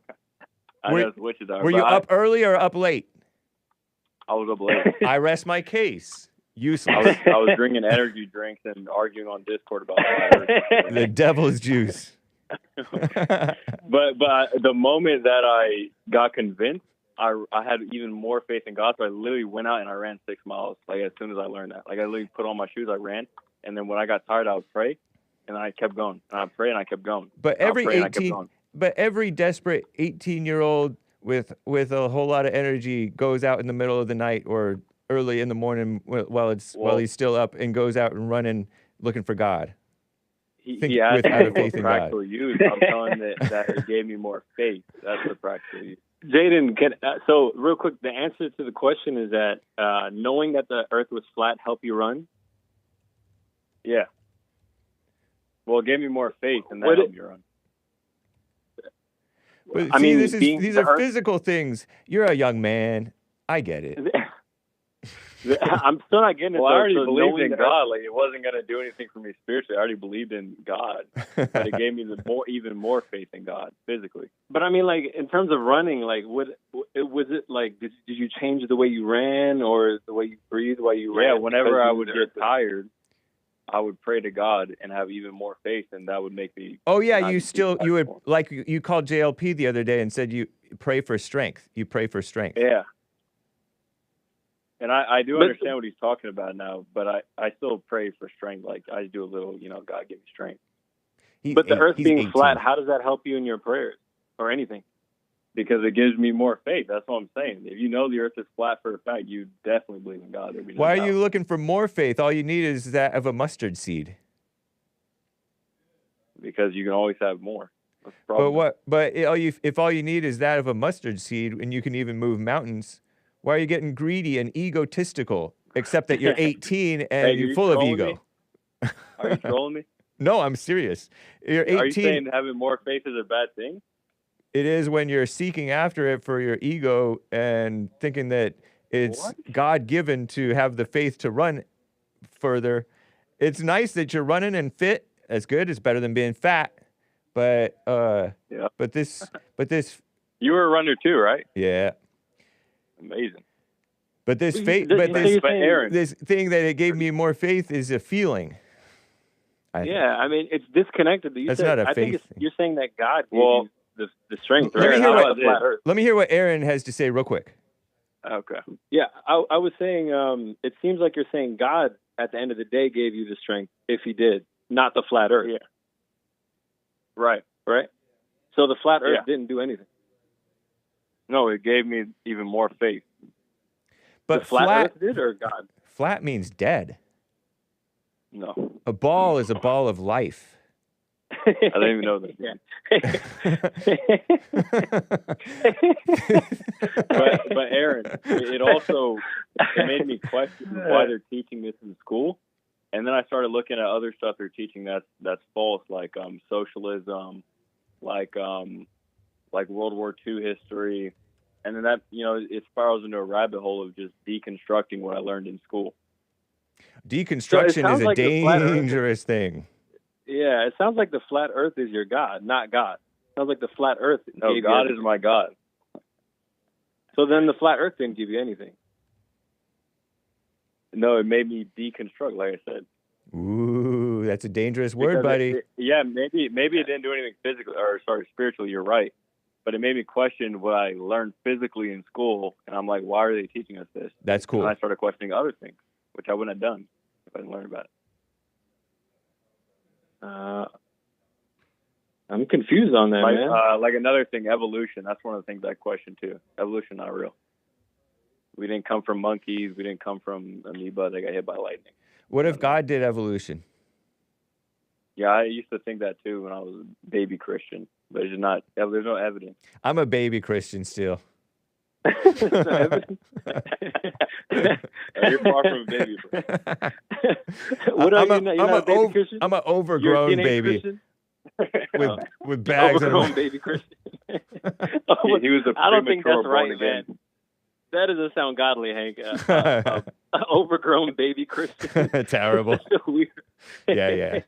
Were you up early or up late? I was up late. I rest my case. Useless. I was drinking energy drinks and arguing on Discord about that. The devil's juice. but the moment that I got convinced, I had even more faith in God. So I literally went out and I ran 6 miles. Like as soon as I learned that, like I literally put on my shoes, I ran, and then when I got tired, I would pray, and I kept going. And I prayed and I kept going. But every desperate 18-year-old with a whole lot of energy goes out in the middle of the night or early in the morning while he's still up and goes out and running looking for God. He asked me for practical use. I'm telling that it gave me more faith. That's the practical use. JADEN, so real quick, the answer to the question is that knowing that the Earth was flat helped you run? Yeah. Well, it gave me more faith, and that helped you run. But I see, mean, these are physical things. You're a young man. I get it. I'm still not getting it. Well, I already believed in God. Like, it wasn't going to do anything for me spiritually. I already believed in God, but it gave me even more faith in God physically. But I mean, like, in terms of running, like, was it like, did you change the way you ran or the way you breathed while you ran? Yeah, whenever I would get tired, I would pray to God and have even more faith, and that would make me. Oh yeah, you would, like, you called JLP the other day and said you pray for strength. You pray for strength. Yeah. And I do understand what he's talking about now, but I still pray for strength. Like, I do a little, God give me strength. But the earth being flat, how does that help you in your prayers or anything? Because it gives me more faith. That's what I'm saying. If you know the earth is flat for a fact, you definitely believe in God. Why are you looking for more faith? All you need is that of a mustard seed. Because you can always have more. But if all you need is that of a mustard seed, and you can even move mountains, why are you getting greedy and egotistical? Except that you're 18 and you're full of ego. Are you trolling me? No, I'm serious. You're 18. Are you saying having more faith is a bad thing? It is when you're seeking after it for your ego and thinking that it's God-given to have the faith to run further. It's nice that you're running and fit. That's good. It's better than being fat. But but this you were a runner too, right? Yeah. Amazing. But this faith, this thing that it gave me more faith is a feeling. I mean, it's disconnected. That's not a faith. You're saying that God gave you the strength. Let me hear what Aaron has to say real quick. Okay. Yeah, I was saying, it seems like you're saying God, at the end of the day, gave you the strength, if he did, not the flat earth. Yeah. Right. So the flat earth didn't do anything. No, it gave me even more faith. But the flat earth did, or God? Flat means dead. No. A ball is a ball of life. I didn't even know that. but Aaron, it made me question why they're teaching this in school. And then I started looking at other stuff they're teaching that's false, like socialism, like World War II history, and then that it spirals into a rabbit hole of just deconstructing what I learned in school. Deconstruction is a dangerous thing. Yeah, it sounds like the flat Earth is your God, not God. It sounds like the flat Earth. No, God is my God. So then the flat Earth didn't give you anything. No, it made me deconstruct, like I said. Ooh, that's a dangerous word, buddy. Maybe it didn't do anything physically, spiritually. You're right, but it made me question what I learned physically in school, and I'm like, why are they teaching us this? That's cool. And I started questioning other things, which I wouldn't have done if I didn't learn about it. I'm confused on that, man. Like another thing, evolution. That's one of the things I question too. Evolution, not real. We didn't come from monkeys. We didn't come from amoeba that got hit by lightning. What if God did evolution? Yeah, I used to think that too when I was a baby Christian, but it's not. There's no evidence. I'm a baby Christian still. There's no evidence. You're far from a baby. What are you? You're not a baby Christian? I'm an overgrown baby. With bags. Overgrown baby Christian. He was a I don't think that's right, again. Man. That doesn't sound godly, Hank. Overgrown baby Christian. Terrible. That's so weird. Yeah.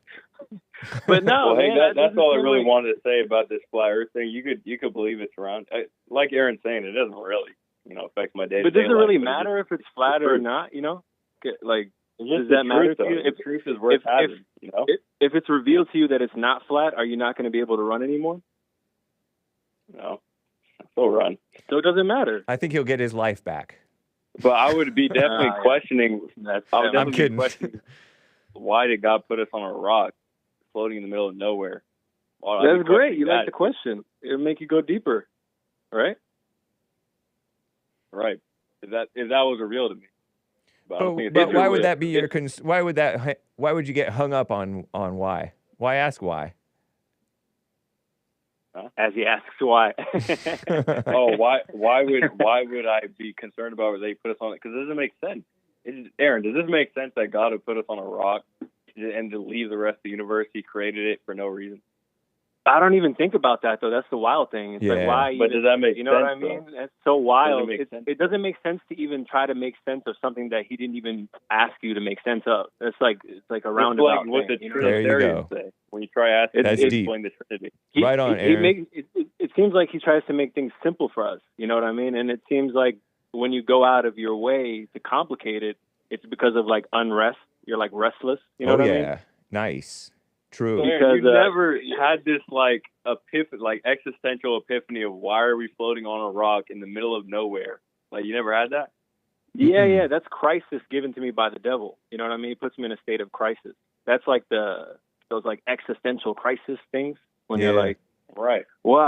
But no, man, that's all I really like... wanted to say about this flat Earth thing. You could believe it's around. Like Aaron's saying, it doesn't really, affect my day. But does it really matter if it's flat or not? Like, does that matter to you? If truth is worth having, if it's revealed to you that it's not flat, are you not going to be able to run anymore? No. Still run. So it doesn't matter. I think he'll get his life back. But I would be definitely questioning. I'm kidding. Why did God put us on a rock, floating in the middle of nowhere? That's great. You like the question. It'll make you go deeper, right? Right. If that was revealed to me. But why would that be your? Why would you get hung up on why? Why ask why? Huh? As he asks why. Why would I be concerned about where they put us on it? Because it doesn't make sense. Aaron, does this make sense that God would put us on a rock and to leave the rest of the universe? He created it for no reason. I don't even think about that, though. That's the wild thing. It's like, why? But does that make sense? You know what I mean? Though? That's so wild. It doesn't make sense to even try to make sense of something that he didn't even ask you to make sense of. It's like a roundabout what thing. The Trinitarians say when you try asking That's to deep. explain the Trinity. Right on, Aaron. It seems like he tries to make things simple for us. You know what I mean? And it seems like when you go out of your way to complicate it, it's because of like unrest. You're like restless. You know what I mean? Nice. True. Because you never had this like existential epiphany of why are we floating on a rock in the middle of nowhere? Like you never had that? Yeah, that's crisis given to me by the devil. You know what I mean? It puts me in a state of crisis. That's like those like existential crisis things when you're like, right, why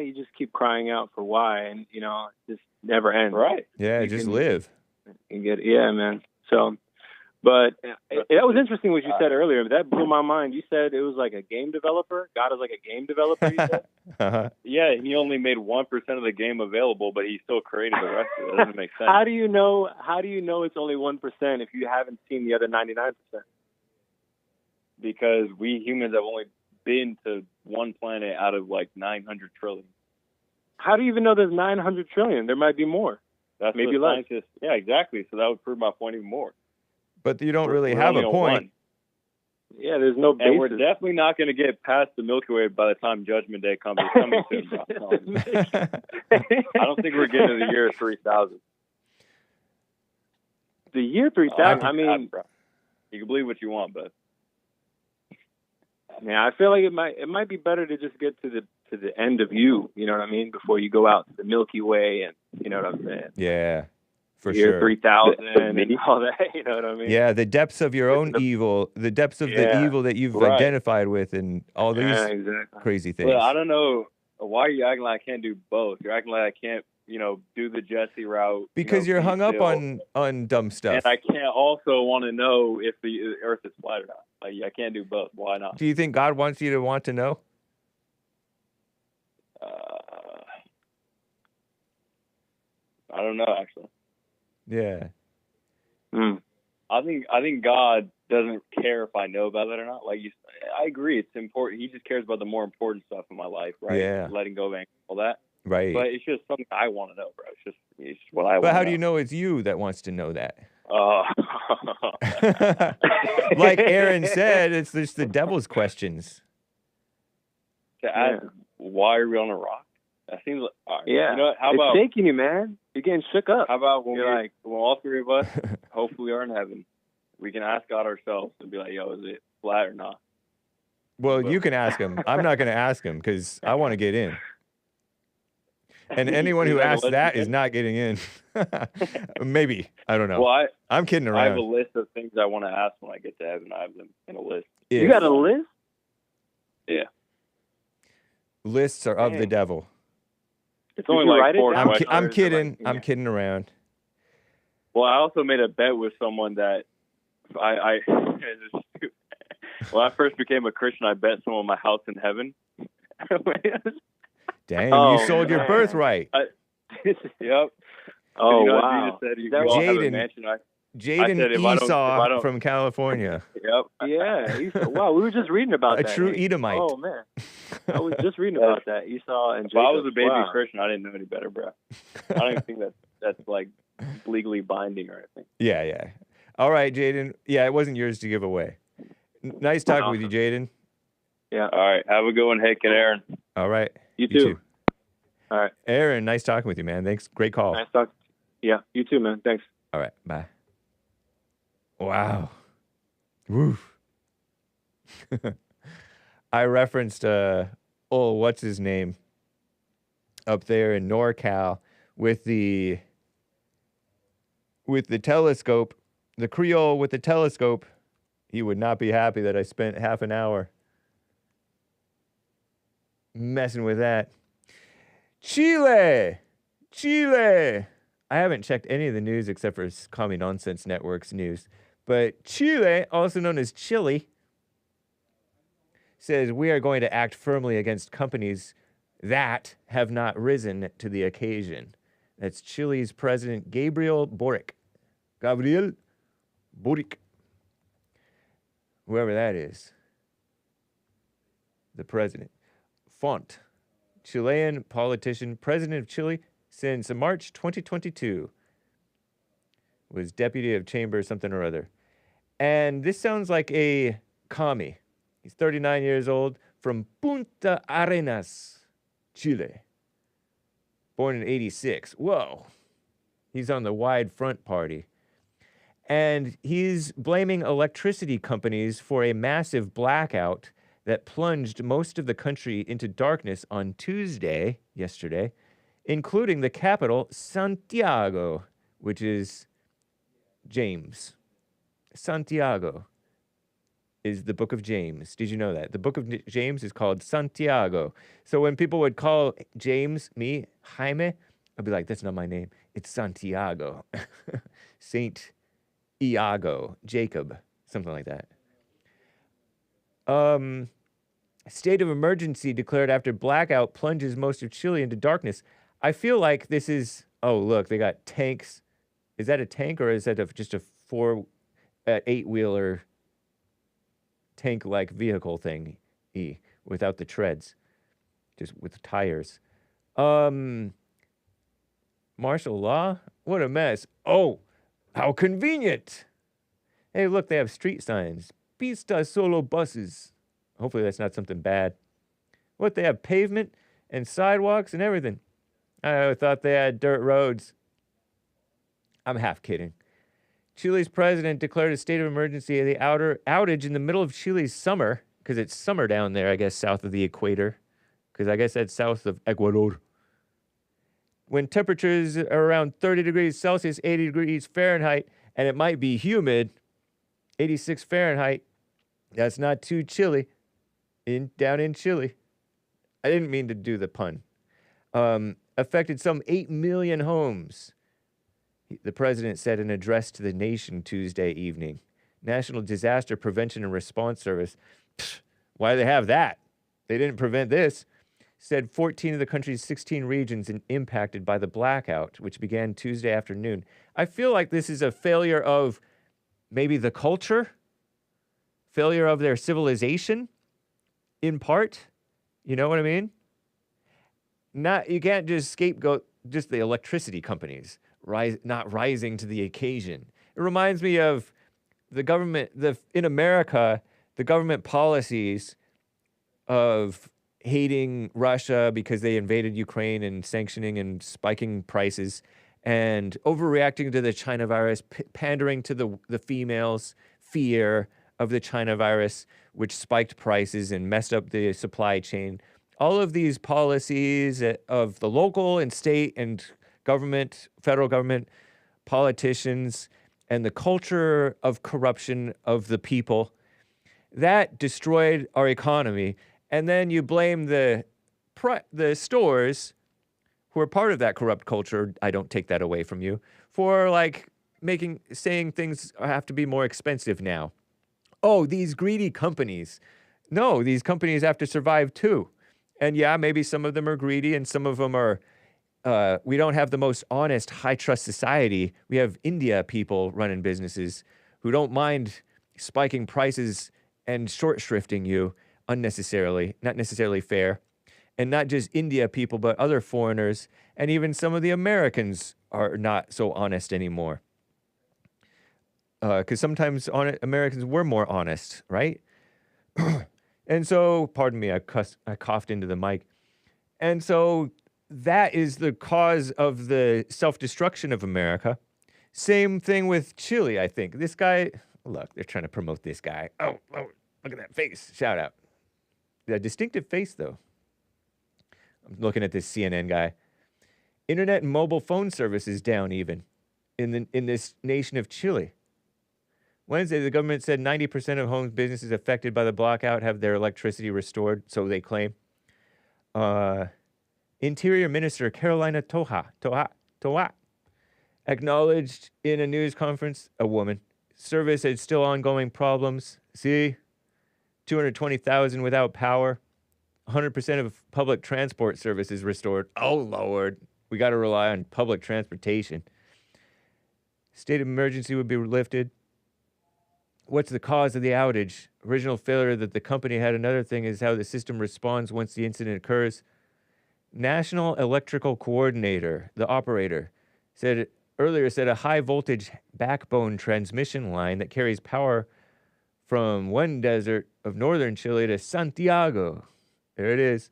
you just keep crying out for why, and you know, it just never ends. Right. Yeah, you just live. Man. So, but that was interesting what you said earlier. That blew my mind. You said it was like a game developer. God is like a game developer, you said? Yeah, he only made 1% of the game available, but he still created the rest of it. That doesn't make sense. How do you know it's only 1% if you haven't seen the other 99%? Because we humans have only been to one planet out of like 900 trillion. How do you even know there's 900 trillion? There might be more. That's maybe less. Yeah, exactly. So that would prove my point even more. But you don't really have a point. One. Yeah, there's no basis. And we're definitely not going to get past the Milky Way by the time Judgment Day comes. It's coming soon, bro. I don't think we're getting to the year 3000. The year 3000? I mean... You can believe what you want, but... Yeah, I feel like it might be better to just get to the end of you know what I mean, before you go out to the Milky Way, and you know what I'm saying. Yeah, for year sure. 3000 and all that, you know what I mean. Yeah, the depths of your own evil, the depths of the evil that you've identified with, and all these crazy things. Well, I don't know why are you acting like I can't do both. You're acting like I can't, do the Jesse route. Because you're hung up on dumb stuff. And I can't also want to know if the Earth is flat or not. Like, I can't do both. Why not? Do you think God wants you to want to know? I don't know, actually. Yeah. I think God doesn't care if I know about it or not. Like I agree, it's important. He just cares about the more important stuff in my life, right? Yeah. Letting go of anger, all that. Right. But it's just something I want to know, bro. It's just what I want. But how do you know it's you that wants to know that? Like Aaron said, it's just the devil's questions. To ask, why are we on a rock? That seems like, yeah. You know what? How it's about shaking you, man? You're getting shook up. How about when when all three of us, hopefully, are in heaven, we can ask God ourselves and be like, "Yo, is it flat or not?" Well, you can ask him. I'm not going to ask him because I want to get in. And anyone who asks that is not getting in. Maybe. I don't know. Well, I'm kidding around. I have a list of things I want to ask when I get to heaven. I have them in a list. Yeah. You got a list? Yeah. Lists are of the devil. It's only like 4 questions. I'm kidding. I'm kidding around. Well, I also made a bet with someone that I when I first became a Christian, I bet someone my house in heaven. Dang, you sold your birthright. Yep. Oh, wow. Jaden Esau from California. Yep. Yeah. Wow, we were just reading about that. A true Edomite. Oh, man. I was just reading about that. Esau and Jacob. If I was a baby Christian, I didn't know any better, bro. I don't even think that's like legally binding or anything. Yeah. All right, Jaden. Yeah, it wasn't yours to give away. Nice talking with you, Jaden. Yeah. All right. Have a good one, Hake and Aaron. All right. You too. All right. Aaron, nice talking with you, man. Thanks. Great call. Nice talk. Yeah, you too, man. Thanks. All right. Bye. Wow. Woof. I referenced, what's his name? Up there in NorCal with the telescope, the Creole with the telescope. He would not be happy that I spent half an hour messing with that. Chile. I haven't checked any of the news except for Call Me Nonsense Network's news. But Chile, also known as Chile, says we are going to act firmly against companies that have not risen to the occasion. That's Chile's President Gabriel Boric. Whoever that is. the president. Font, Chilean politician, president of Chile since March 2022. Was deputy of chamber something or other. And this sounds like a commie. He's 39 years old from Punta Arenas, Chile. Born in 86. Whoa. He's on the Wide Front Party. And he's blaming electricity companies for a massive blackout that plunged most of the country into darkness on Tuesday, yesterday, including the capital, Santiago, which is James. Santiago is the book of James. Did you know that? The book of James is called Santiago. So when people would call James, me, Jaime, I'd be like, that's not my name. It's Santiago. Saint Iago, Jacob, something like that. State of emergency declared after blackout plunges most of Chile into darkness. I feel like this is, oh, look, they got tanks. Is that a tank or is that just a 8-wheeler tank-like vehicle thing without the treads, just with tires? Martial law? What a mess. Oh, how convenient. Hey, look, they have street signs. Pista solo buses. Hopefully that's not something bad. What, they have pavement and sidewalks and everything. I thought they had dirt roads. I'm half kidding. Chile's president declared a state of emergency at the outage in the middle of Chile's summer, because it's summer down there, I guess, south of the equator, because I guess that's south of Ecuador. When temperatures are around 30 degrees Celsius, 80 degrees Fahrenheit, and it might be humid, 86 Fahrenheit, that's not too chilly, down in Chile. I didn't mean to do the pun. Affected some 8 million homes, the president said in an address to the nation Tuesday evening. National Disaster Prevention and Response Service, why do they have that? They didn't prevent this. Said 14 of the country's 16 regions impacted by the blackout, which began Tuesday afternoon. I feel like this is a failure of maybe the culture, failure of their civilization, in part. You know what I mean? You can't just scapegoat just the electricity companies not rising to the occasion. It reminds me of the government, in America, the government policies of hating Russia because they invaded Ukraine and sanctioning and spiking prices and overreacting to the China virus, pandering to the females' fear of the China virus, which spiked prices and messed up the supply chain. All of these policies of the local and state and government, federal government, politicians, and the culture of corruption of the people, that destroyed our economy. And then you blame the stores who are part of that corrupt culture, I don't take that away from you, for saying things have to be more expensive now. Oh, these greedy companies. No, these companies have to survive too. And yeah, maybe some of them are greedy and some of them are, we don't have the most honest, high-trust society. We have India people running businesses who don't mind spiking prices and short-shrifting you unnecessarily, not necessarily fair. And not just India people, but other foreigners. And even some of the Americans are not so honest anymore. Because sometimes Americans were more honest, right? And so, pardon me, I coughed into the mic. And so that is the cause of the self-destruction of America. Same thing with Chile, I think. This guy, look, they're trying to promote this guy. Oh, look at that face. Shout out. A distinctive face, though. I'm looking at this CNN guy. Internet and mobile phone service is down even in this nation of Chile. Wednesday, the government said 90% of homes, businesses affected by the blackout have their electricity restored, so they claim. Interior Minister Carolina Toa acknowledged in a news conference, a woman, service had still ongoing problems. See, 220,000 without power, 100% of public transport services restored. Oh, Lord, we got to rely on public transportation. State of emergency would be lifted. what's the cause of the outage? Original failure that the company had. Another thing is how the system responds once the incident occurs. National Electrical Coordinator, the operator, said a high voltage backbone transmission line that carries power from one desert of northern Chile to Santiago, there it is,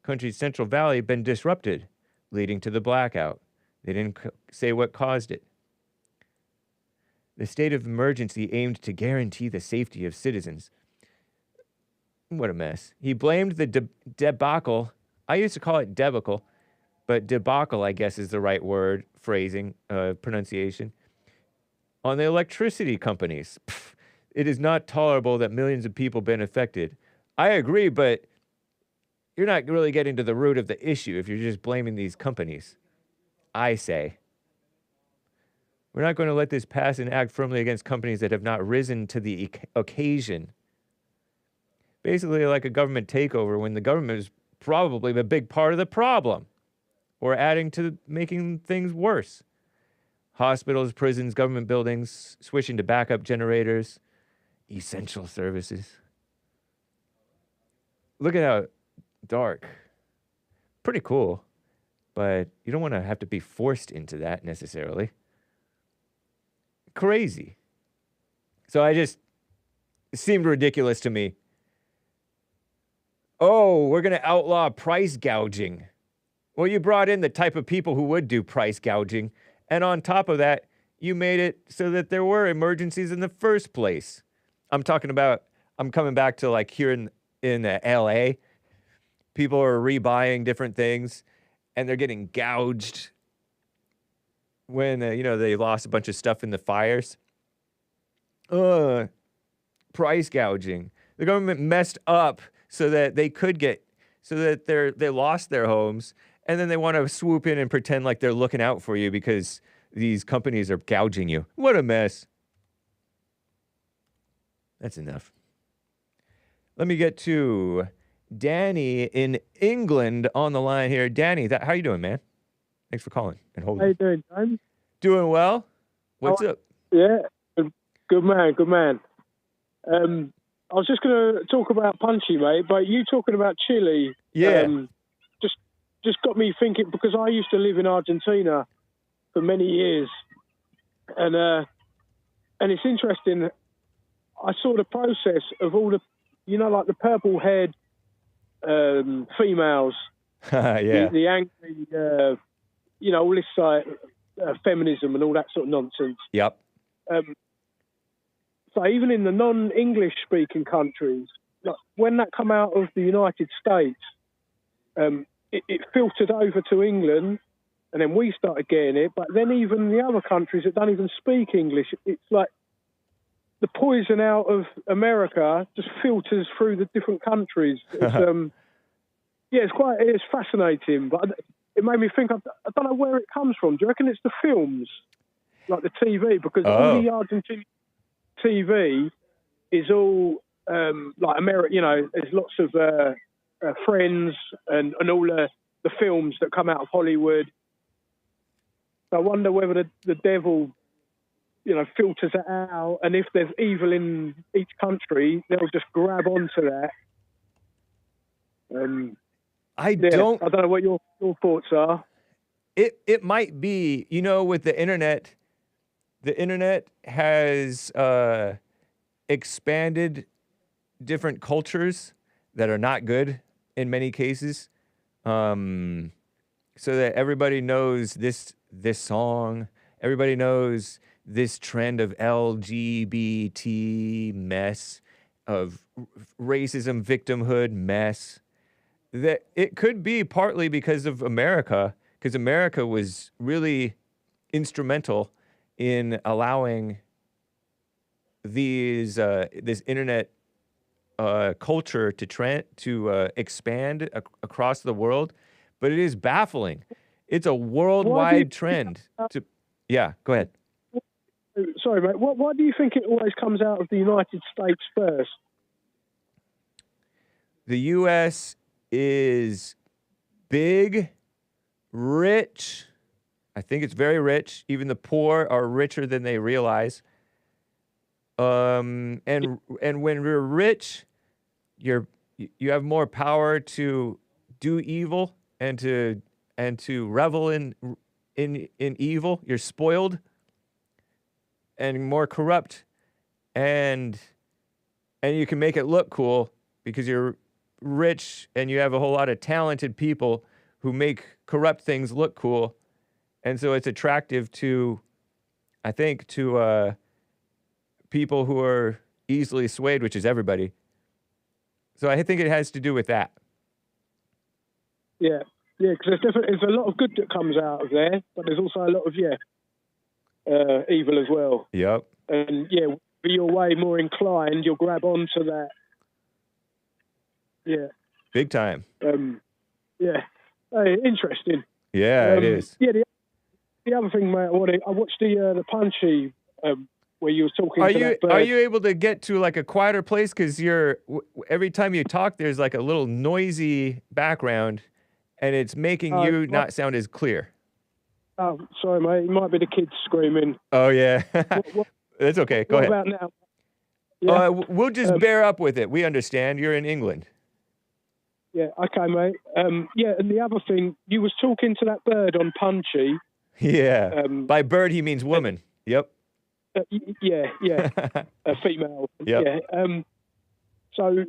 country's Central Valley, been disrupted, leading to the blackout. They didn't say what caused it. The state of emergency aimed to guarantee the safety of citizens. What a mess. He blamed the debacle. I used to call it debacle, but debacle, I guess, is the right word, phrasing, pronunciation, on the electricity companies. Pfft, it is not tolerable that millions of people have been affected. I agree, but you're not really getting to the root of the issue if you're just blaming these companies. I say. We're not going to let this pass and act firmly against companies that have not risen to the occasion. Basically like a government takeover when the government is probably a big part of the problem or adding to making things worse. Hospitals, prisons, government buildings, switching to backup generators, essential services. Look at how dark. Pretty cool, but you don't want to have to be forced into that necessarily. Crazy. So it seemed ridiculous to me. Oh, we're going to outlaw price gouging. Well, you brought in the type of people who would do price gouging. And on top of that, you made it so that there were emergencies in the first place. I'm coming back to like here in LA. People are rebuying different things and they're getting gouged when, they lost a bunch of stuff in the fires. Price gouging. The government messed up so that they lost their homes, and then they want to swoop in and pretend like they're looking out for you because these companies are gouging you. What a mess. That's enough. Let me get to Danny in England on the line here. Danny, how you doing, man? Thanks for calling and holding. How you doing, James? Doing well. What's up? Yeah, good man. I was just going to talk about Punchie, mate, but you talking about Chile, just got me thinking, because I used to live in Argentina for many years, and it's interesting. I saw the process of all the, like the purple-haired females, the angry, all this feminism and all that sort of nonsense. Yep. So even in the non-English speaking countries, like when that come out of the United States, it filtered over to England, and then we started getting it. But then even the other countries that don't even speak English, it's like the poison out of America just filters through the different countries. It's, it's fascinating, but it made me think, I don't know where it comes from. Do you reckon it's the films, like the TV? Because all the Argentine TV is all like America, there's lots of Friends and all the films that come out of Hollywood. So I wonder whether the devil, filters it out, and if there's evil in each country, they'll just grab onto that. I don't know what your thoughts are. It might be, with the internet. The internet has expanded different cultures that are not good in many cases, so that everybody knows this song, everybody knows this trend of LGBT mess, of racism, victimhood mess. That it could be partly because of America, because America was really instrumental in allowing this internet culture to expand across the world, but it is baffling. It's a worldwide trend. Go ahead. Sorry, mate. Why do you think it always comes out of the United States first? The U.S. is big, rich. I think it's very rich. Even the poor are richer than they realize. And when we're rich, you have more power to do evil and to revel in evil. You're spoiled and more corrupt, and you can make it look cool because you're rich and you have a whole lot of talented people who make corrupt things look cool. And so it's attractive to, I think, to people who are easily swayed, which is everybody. So I think it has to do with that. Yeah, because there's a lot of good that comes out of there, but there's also a lot of evil as well. Yep. And you're way more inclined, you'll grab onto that. Yeah. Big time. Hey, interesting. Yeah, it is. Yeah, the other thing, mate, I watched the Punchie where you were talking to that bird. Are you able to get to like a quieter place? Because every time you talk, there's like a little noisy background, and it's making you not sound as clear. Oh, sorry, mate. It might be the kids screaming. Oh, yeah. That's okay. Go ahead. What about now? Yeah. We'll just bear up with it. We understand. You're in England. Yeah, okay, mate. And the other thing, you was talking to that bird on Punchie. Yeah. By bird, he means woman. Yep. Yeah. A female. Yep. Yeah. So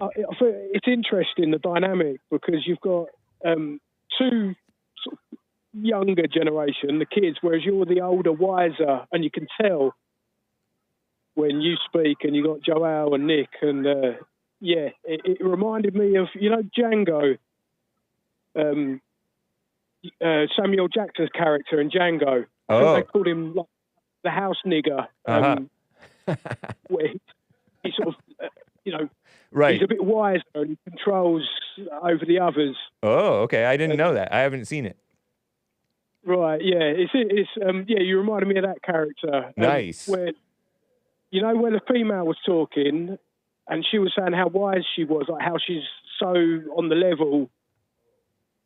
I feel it's interesting, the dynamic, because you've got two sort of younger generation, the kids, whereas you're the older, wiser, and you can tell when you speak, and you got Joel and Nick, and it reminded me of, Django, Samuel Jackson's character in Django. I think they called him like the house nigger, where he sort of, right. He's a bit wiser and he controls over the others. Oh, okay. I didn't know that. I haven't seen it. Right, yeah. You reminded me of that character. Nice. Where, when the female was talking and she was saying how wise she was, like how she's so on the level.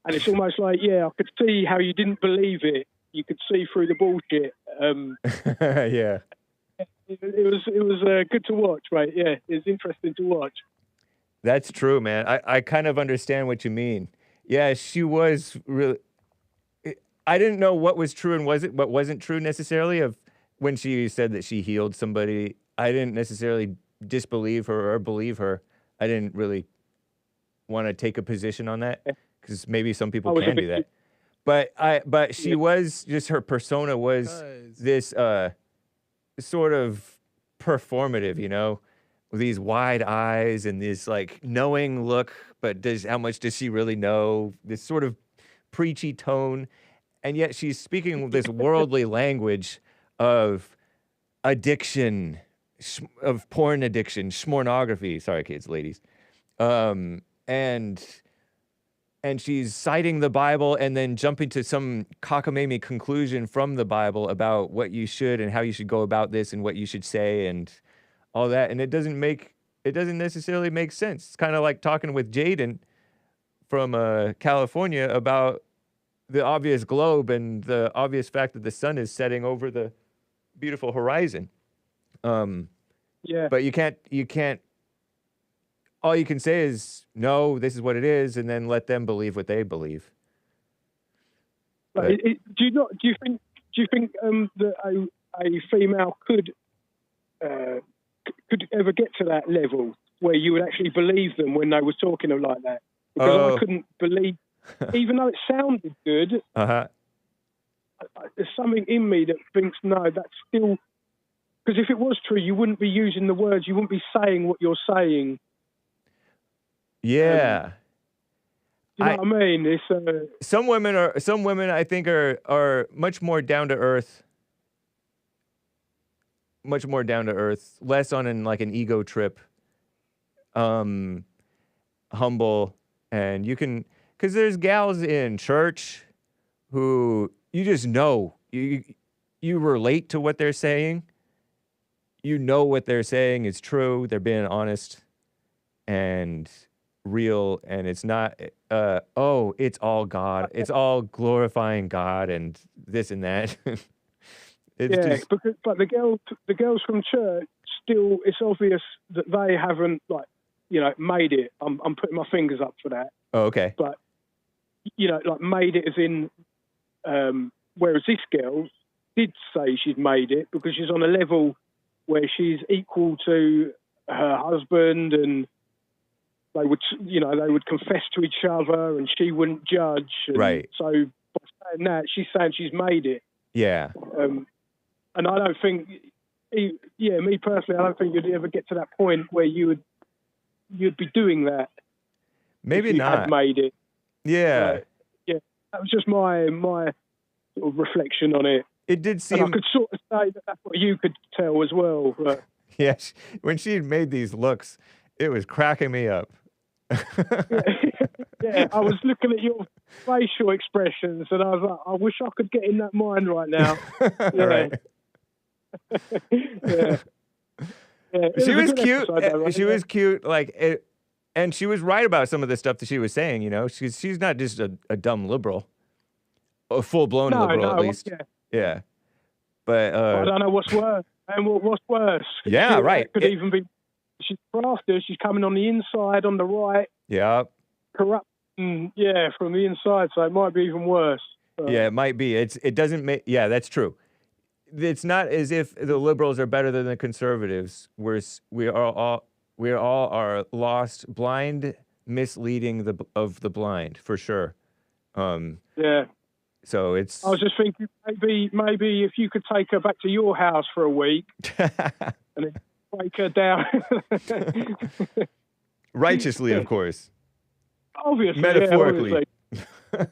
And it's almost like, I could see how you didn't believe it. You could see through the bullshit. Yeah. It was good to watch, mate. Yeah, it was interesting to watch. That's true, man. I kind of understand what you mean. Yeah, she was really... I didn't know what was true and what wasn't true necessarily of when she said that she healed somebody. I didn't necessarily disbelieve her or believe her. I didn't really want to take a position on that because maybe some people can do that. But she was just, her persona was this sort of performative, with these wide eyes and this like knowing look, but how much does she really know? This sort of preachy tone. And yet she's speaking this worldly language of addiction, of porn addiction, schmornography. Sorry, kids, ladies. And she's citing the Bible and then jumping to some cockamamie conclusion from the Bible about what you should and how you should go about this and what you should say and all that. And it doesn't necessarily make sense. It's kind of like talking with JADEN from California about the obvious globe and the obvious fact that the sun is setting over the beautiful horizon. But you can't, all you can say is, no, this is what it is, and then let them believe what they believe. But do you think that a female could ever get to that level where you would actually believe them when they were talking like that? Because I couldn't believe, even though it sounded good, there's something in me that thinks, no, that's still... Because if it was true, you wouldn't be using the words, you wouldn't be saying what you're saying. Yeah. You know what I mean? It's, some women, I think, are much more down to earth. Much more down to earth, less on an ego trip. Humble, and you can... Because there's gals in church who you just know, you relate to what they're saying. You know what they're saying is true. They're being honest and real, and it's not, it's all God. It's all glorifying God and this and that. It's yeah, just, but the girls from church still. It's obvious that they haven't made it. I'm putting my fingers up for that. oh, okay. But made it as in. Whereas this girl did say she'd made it because she's on a level where she's equal to her husband, and they would confess to each other, and she wouldn't judge. And Right. So by saying that, she's saying she's made it. Yeah. And I don't think, me personally, I don't think you'd ever get to that point where you'd be doing that. Maybe if you not. had made it. Yeah. Yeah, that was just my sort of reflection on it. It did seem. And I could sort of say that that's what you could tell as well. But Yes. When she made these looks, it was cracking me up. yeah, I was looking at your facial expressions, and I was like, I wish I could get in that mind right now. Yeah. Right. Yeah. Yeah, She was a good cute. episode, though, right? She was cute. And she was right about some of the stuff that she was saying. You know, she's not just a dumb liberal, a full blown liberal at least. Yeah. But I don't know what's worse. And what's worse? Yeah, right. It could even be. She's crafted. She's coming on the inside, on the right. Yeah. Corrupting, from the inside. So it might be even worse. Yeah, it might be. It doesn't make. Yeah, that's true. It's not as if the liberals are better than the conservatives. We all are lost, blind, misleading of the blind for sure. Yeah. So it's. I was just thinking maybe if you could take her back to your house for a week and then break her down. Righteously, of course. Obviously. Metaphorically.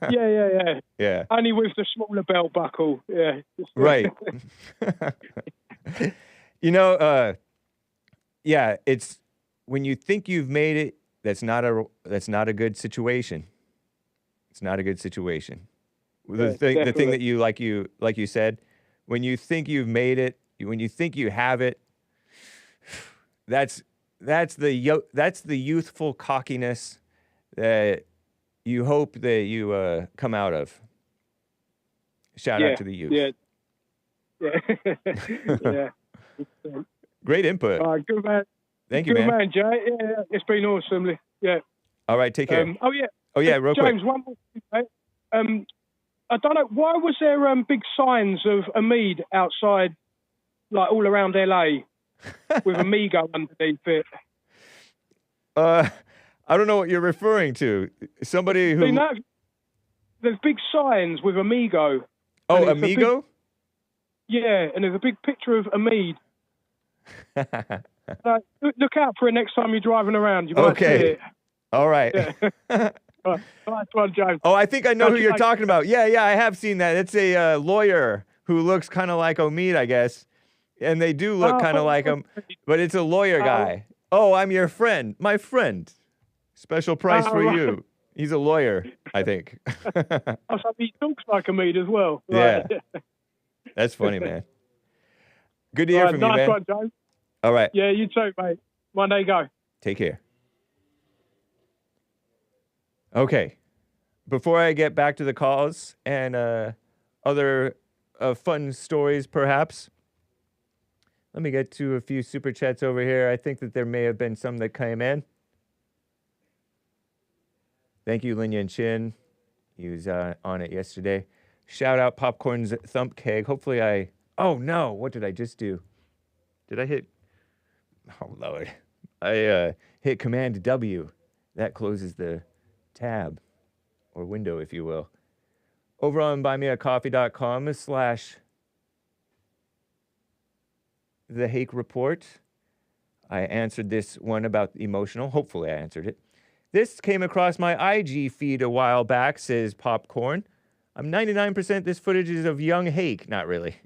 Yeah. Yeah. Only with the smaller belt buckle. Yeah. Right. It's when you think you've made it, that's not a good situation. It's not a good situation. The thing that you like you said, when you think you've made it, when you think you have it, that's the youthful cockiness that you hope that you come out of. Shout out to the youth. Yeah. Great input. All right, good man. Thank you, man. Good man, Jay. Yeah, it's been awesome. Yeah. All right, take care. James, Real quick. one more thing, mate. I don't know, why was there big signs of Amid outside, like all around LA, with Amigo underneath it? I don't know what you're referring to. Somebody who... There's big signs with Amigo. Oh, Amigo? Yeah, and there's a big picture of Amid. Look out for it next time you're driving around. You might see it. All right. Yeah. Nice one, James. Oh, I think I know who you're talking about. Yeah, I have seen that. It's a lawyer who looks kind of like Omid, I guess. And they do look kind of like him, but it's a lawyer guy. Oh, I'm your friend. My friend. Special price for you. He's a lawyer, I think. He talks like Omid as well. Yeah. That's funny, man. Good to hear from you, man. Nice one, James. All right. Yeah, you too, mate. One day go. Take care. Okay. Before I get back to the calls and other fun stories, perhaps, let me get to a few super chats over here. I think that there may have been some that came in. Thank you, Linya and Chin. He was on it yesterday. Shout out Popcorn's Thump Keg. Hopefully oh no, what did I just do? Did I hit? Oh Lord. I hit Command W. That closes the tab or window, if you will. Over on buymeacoffee.com/The Hake Report. I answered this one about emotional. Hopefully I answered it. This came across my IG feed a while back, says Popcorn. I'm 99% this footage is of young Hake. Not really.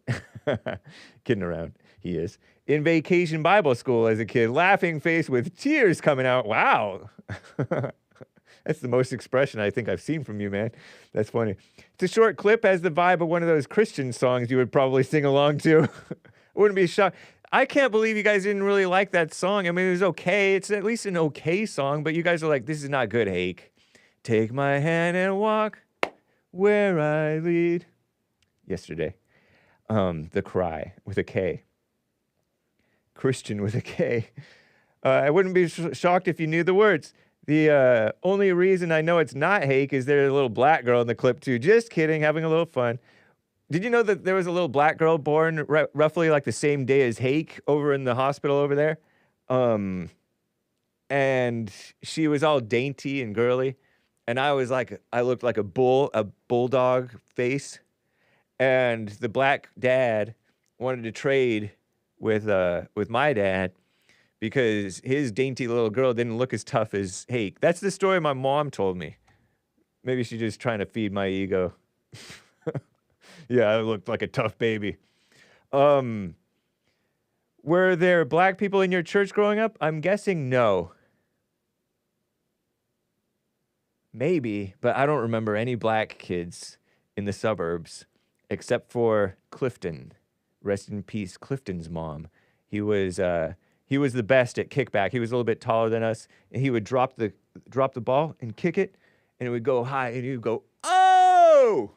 Kidding around. He is. In vacation Bible school as a kid, laughing face with tears coming out. Wow. That's the most expression I think I've seen from you, man. That's funny. It's a short clip, has the vibe of one of those Christian songs you would probably sing along to. Wouldn't be shocked. I can't believe you guys didn't really like that song. I mean, it was okay. It's at least an okay song, but you guys are like, this is not good, Hake. Take my hand and walk where I lead. Yesterday. The Cry with a K. Christian with a K. I wouldn't be shocked if you knew the words. The only reason I know it's not Hake is there's a little black girl in the clip too. Just kidding, having a little fun. Did you know that there was a little black girl born roughly like the same day as Hake over in the hospital over there? And she was all dainty and girly. And I looked like a bulldog face. And the black dad wanted to trade with my dad because his dainty little girl didn't look as tough as Hake. That's the story my mom told me. Maybe she's just trying to feed my ego. Yeah, I looked like a tough baby. Were there black people in your church growing up? I'm guessing no. Maybe, but I don't remember any black kids in the suburbs except for Clifton. Rest in peace, Clifton's mom. He was the best at kickback. He was a little bit taller than us, and he would drop the ball and kick it, and it would go high, and he would go, "Oh!"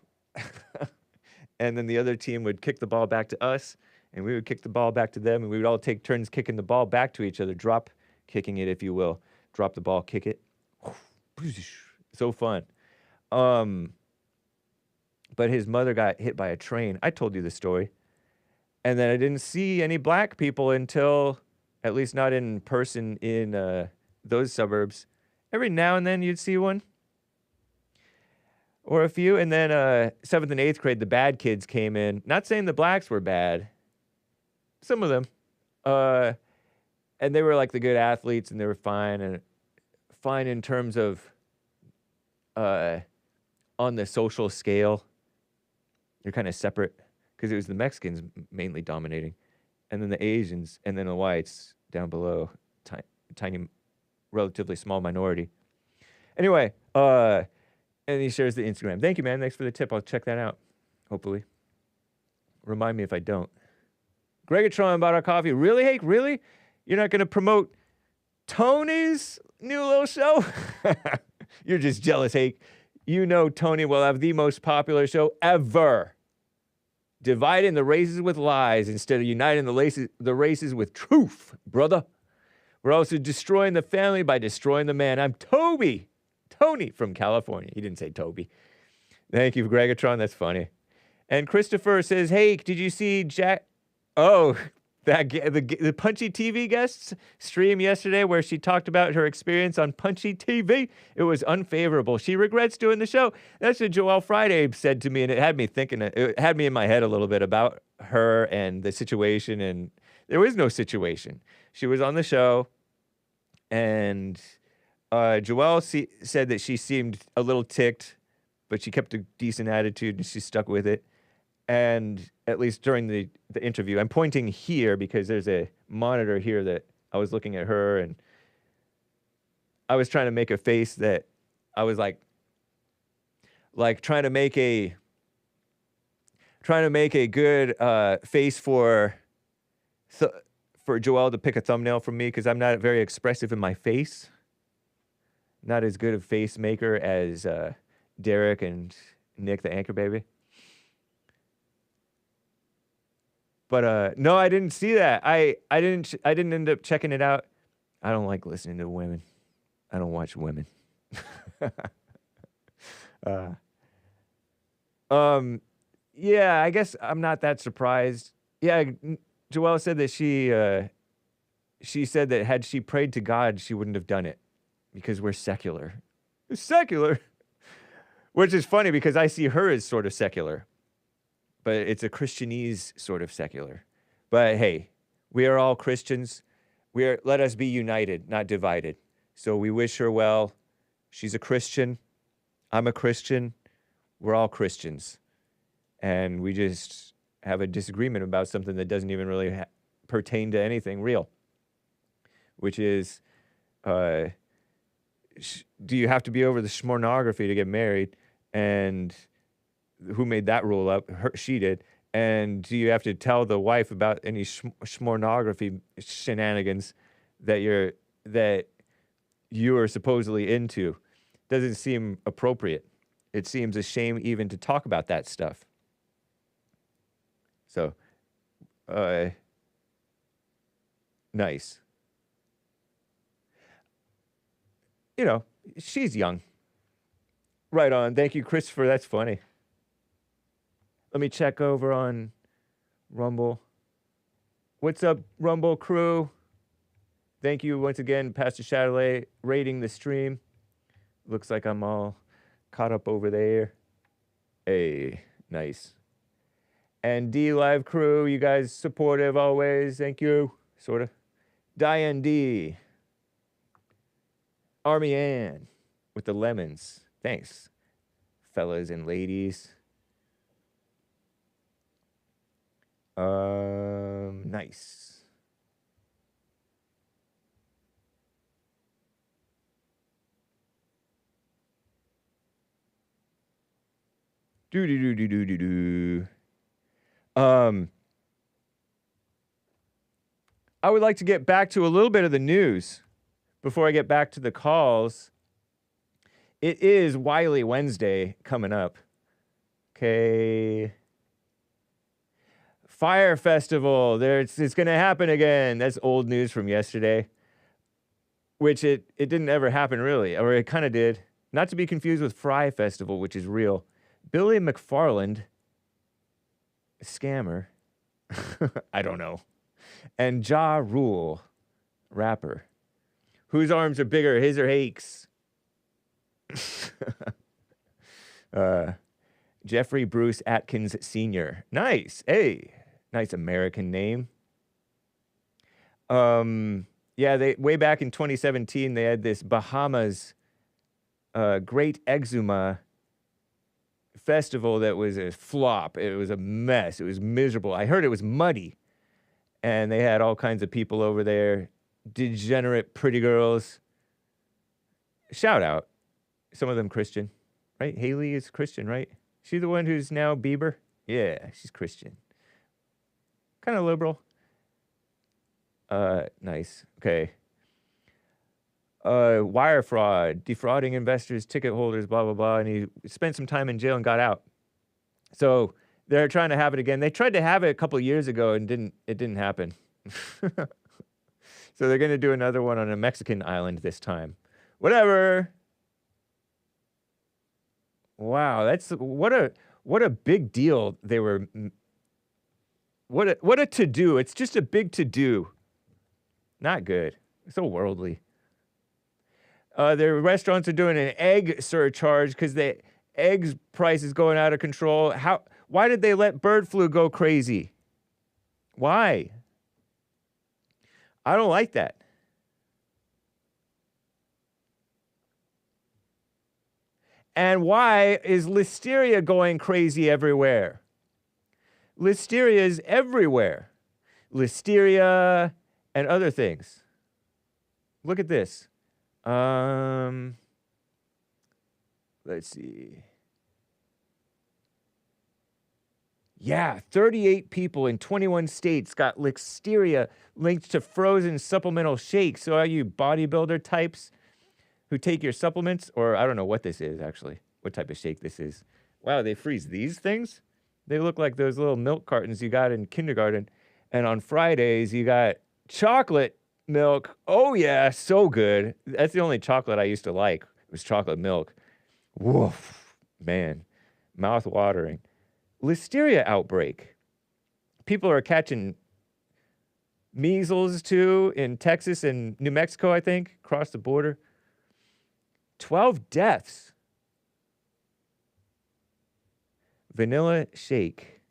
And then the other team would kick the ball back to us, and we would kick the ball back to them, and we would all take turns kicking the ball back to each other, drop kicking it, if you will. Drop the ball, kick it. So fun. But his mother got hit by a train. I told you the story. And then I didn't see any black people until, at least not in person in those suburbs. Every now and then you'd see one. Or a few. And then 7th and 8th grade, the bad kids came in. Not saying the blacks were bad. Some of them. And they were like the good athletes, and they were fine. And fine in terms of on the social scale. They're kind of separate. Because it was the Mexicans mainly dominating. And then the Asians, and then the whites down below. Tiny, relatively small minority. Anyway, and he shares the Instagram. Thank you, man. Thanks for the tip. I'll check that out, hopefully. Remind me if I don't. Gregatron about our coffee. Really, Hake? Really? You're not going to promote Tony's new little show? You're just jealous, Hake. You know Tony will have the most popular show ever. Dividing the races with lies instead of uniting the races with truth, brother. We're also destroying the family by destroying the man. I'm Tony from California. He didn't say Toby. Thank you, Gregatron. That's funny. And Christopher says, "Hey, did you see Jack?" Oh, the Punchie TV guest's stream yesterday where she talked about her experience on Punchie TV. It was unfavorable. She regrets doing the show. That's what Joel Friday said to me, and it had me thinking. It had me in my head a little bit about her and the situation, and there was no situation. She was on the show, and Joel said that she seemed a little ticked, but she kept a decent attitude, and she stuck with it. And at least during the interview, I'm pointing here because there's a monitor here that I was looking at her, and I was trying to make a face that I was like trying to make a good face for Joel to pick a thumbnail from me, because I'm not very expressive in my face. Not as good a face maker as Derrick and Nick, the anchor baby. But no, I didn't see that. I didn't end up checking it out. I don't like listening to women. I don't watch women. Yeah, I guess I'm not that surprised. Yeah, Joelle said that she said that had she prayed to God, she wouldn't have done it because we're secular. Secular, which is funny because I see her as sort of secular. But it's a Christianese sort of secular. But hey, we are all Christians. Let us be united, not divided. So we wish her well. She's a Christian. I'm a Christian. We're all Christians. And we just have a disagreement about something that doesn't even really pertain to anything real. Which is, do you have to be over the schmornography to get married? And who made that rule up? She did. And do you have to tell the wife about any schmornography shenanigans that you are supposedly into? Doesn't seem appropriate. It seems a shame even to talk about that stuff. So, nice. You know, she's young. Right on. Thank you, Christopher. That's funny. Let me check over on Rumble. What's up, Rumble crew? Thank you once again, Pastor Chatelet, rating the stream. Looks like I'm all caught up over there. Hey, nice. And D Live crew, you guys supportive always. Thank you. Sort of. Diane D. Army Ann with the lemons. Thanks, fellas and ladies. Nice. I would like to get back to a little bit of the news before I get back to the calls. It is Wiley Wednesday coming up. Okay. Fyre Festival. It's going to happen again. That's old news from yesterday, which it didn't ever happen really, or it kind of did. Not to be confused with Fyre Festival, which is real. Billy McFarland, scammer, I don't know, and Ja Rule, rapper. Whose arms are bigger, his or Hake's? Jeffrey Bruce Atkins Sr. Nice. Hey, nice American name. Yeah, they way back in 2017, they had this Bahamas Great Exuma festival that was a flop. It was a mess. It was miserable. I heard it was muddy. And they had all kinds of people over there, degenerate pretty girls. Shout out. Some of them Christian, right? Haley is Christian, right? She the one who's now Bieber? Yeah, she's Christian. Kind of liberal. Nice. Okay. Wire fraud, defrauding investors, ticket holders, blah, blah, blah. And he spent some time in jail and got out. So they're trying to have it again. They tried to have it a couple of years ago and it didn't happen. So they're going to do another one on a Mexican island this time. Whatever. Wow, that's what a big deal they were. What a to-do. It's just a big to-do. Not good. So worldly. Their restaurants are doing an egg surcharge because the eggs price is going out of control. Why did they let bird flu go crazy? Why? I don't like that. And why is listeria going crazy everywhere? Listeria is everywhere. Listeria and other things. Look at this. Let's see. Yeah, 38 people in 21 states got listeria linked to frozen supplemental shakes. So are you bodybuilder types who take your supplements? Or I don't know what this is, actually. What type of shake this is. Wow, they freeze these things? They look like those little milk cartons you got in kindergarten. And on Fridays, you got chocolate milk. Oh, yeah, so good. That's the only chocolate I used to like, was chocolate milk. Woof, man, mouth-watering. Listeria outbreak. People are catching measles, too, in Texas and New Mexico, I think, across the border. 12 deaths. Vanilla shake.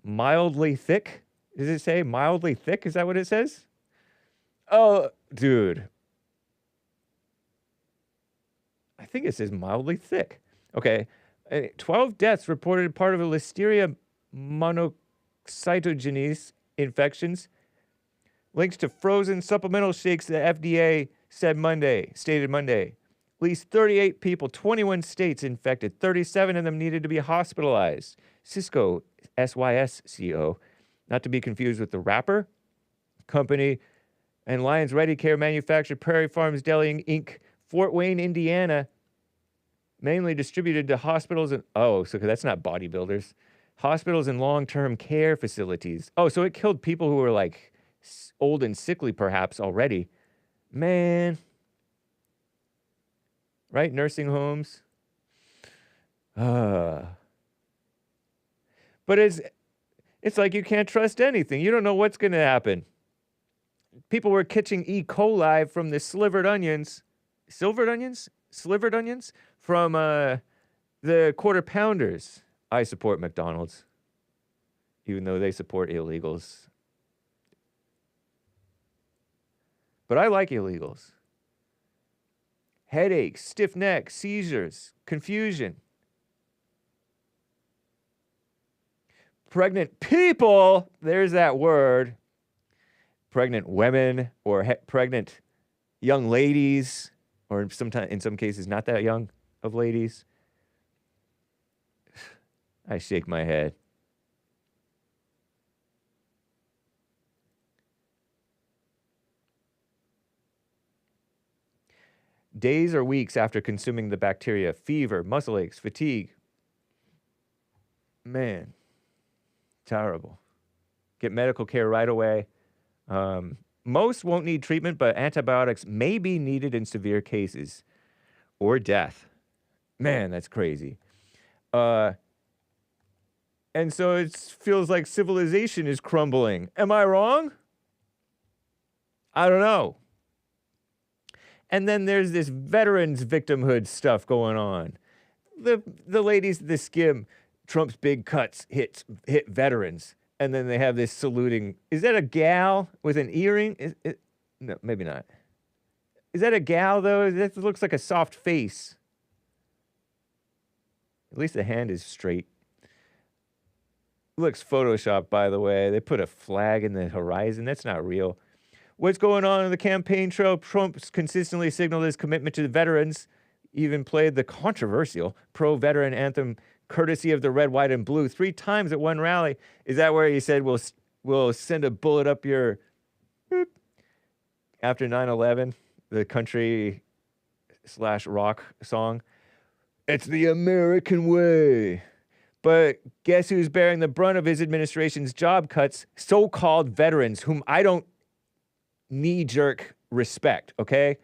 Mildly thick? Does it say mildly thick? Is that what it says? Oh, dude. I think it says mildly thick. Okay. 12 deaths reported part of a listeria monocytogenes infections linked to frozen supplemental shakes, the FDA stated Monday. At least 38 people, 21 states infected. 37 of them needed to be hospitalized. Cisco, S-Y-S-C-O, not to be confused with the rapper company, and Lions Ready Care manufacturer Prairie Farms Deli Inc., Fort Wayne, Indiana, mainly distributed to hospitals and, so that's not bodybuilders. Hospitals and long-term care facilities. Oh, so it killed people who were like old and sickly perhaps already. Man. Right? Nursing homes. But it's like you can't trust anything. You don't know what's going to happen. People were catching E. coli from the slivered onions from the quarter pounders. I support McDonald's, even though they support illegals. But I like illegals. Headaches, stiff neck, seizures, confusion. Pregnant people, there's that word. Pregnant women or pregnant young ladies, or sometimes in some cases not that young of ladies. I shake my head. Days or weeks after consuming the bacteria, fever, muscle aches, fatigue. Man, terrible. Get medical care right away. Most won't need treatment, but antibiotics may be needed in severe cases or death. Man, that's crazy. And so it feels like civilization is crumbling. Am I wrong? I don't know. And then there's this veterans victimhood stuff going on. The ladies, the skim, Trump's big cuts hit veterans. And then they have this saluting. Is that a gal with an earring? No, maybe not. Is that a gal, though? That looks like a soft face. At least the hand is straight. Looks photoshopped, by the way. They put a flag in the horizon. That's not real. What's going on in the campaign trail? Trump's consistently signaled his commitment to the veterans, even played the controversial pro-veteran anthem courtesy of the red, white, and blue 3 times at one rally. Is that where he said, we'll send a bullet up your... Boop. After 9/11, the country/rock song? It's the American way. But guess who's bearing the brunt of his administration's job cuts? So-called veterans, whom I don't knee-jerk respect, okay?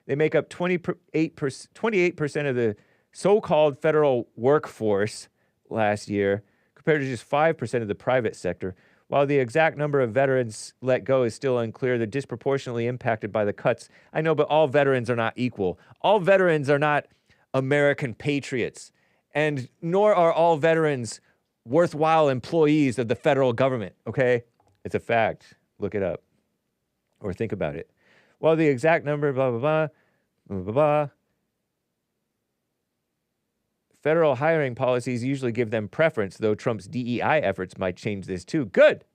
They make up 28% of the so-called federal workforce last year, compared to just 5% of the private sector. While the exact number of veterans let go is still unclear, they're disproportionately impacted by the cuts. I know, but all veterans are not equal. All veterans are not American patriots, and nor are all veterans worthwhile employees of the federal government, okay? It's a fact. Look it up. Or think about it. While the exact number, blah, blah, blah, blah, blah, blah. Federal hiring policies usually give them preference, though Trump's DEI efforts might change this too. Good.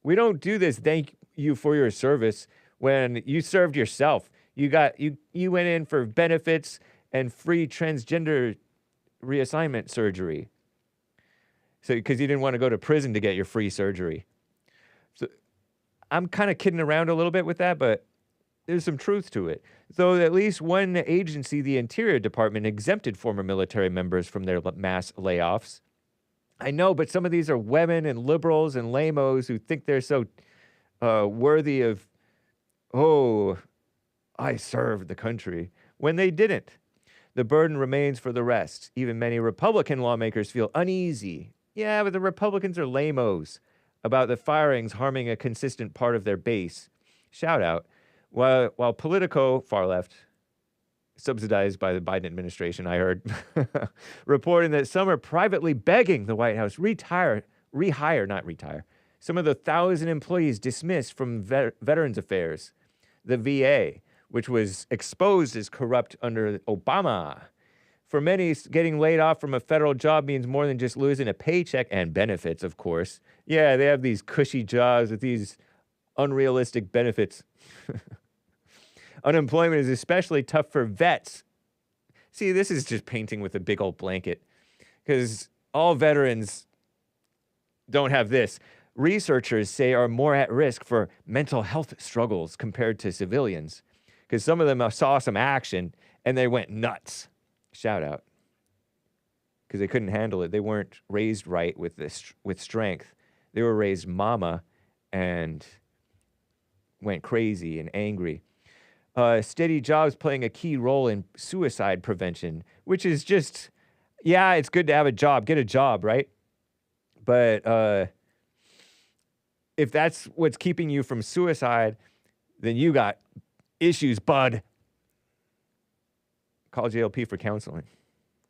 We don't do this thank you for your service when you served yourself. You went in for benefits and free transgender reassignment surgery. So because you didn't want to go to prison to get your free surgery. So I'm kind of kidding around a little bit with that, but there's some truth to it. Though at least one agency, the Interior Department, exempted former military members from their mass layoffs. I know, but some of these are women and liberals and lamos who think they're so worthy of, I served the country, when they didn't. The burden remains for the rest. Even many Republican lawmakers feel uneasy. Yeah, but the Republicans are lamos about the firings harming a consistent part of their base. Shout out. While Politico, far left, subsidized by the Biden administration, I heard, reporting that some are privately begging the White House rehire, not retire, some of the 1,000 employees dismissed from Veterans Affairs, the VA, which was exposed as corrupt under Obama. For many, getting laid off from a federal job means more than just losing a paycheck and benefits, of course. Yeah, they have these cushy jobs with these unrealistic benefits. Unemployment is especially tough for vets. See, this is just painting with a big old blanket, because all veterans don't have this. Researchers say are more at risk for mental health struggles compared to civilians, because some of them saw some action and they went nuts. Shout out. Because they couldn't handle it. They weren't raised right with strength. They were raised mama and went crazy and angry. Steady jobs playing a key role in suicide prevention, which is just, yeah, it's good to have a job. Get a job, right? But if that's what's keeping you from suicide, then you got issues, bud. Call JLP for counseling.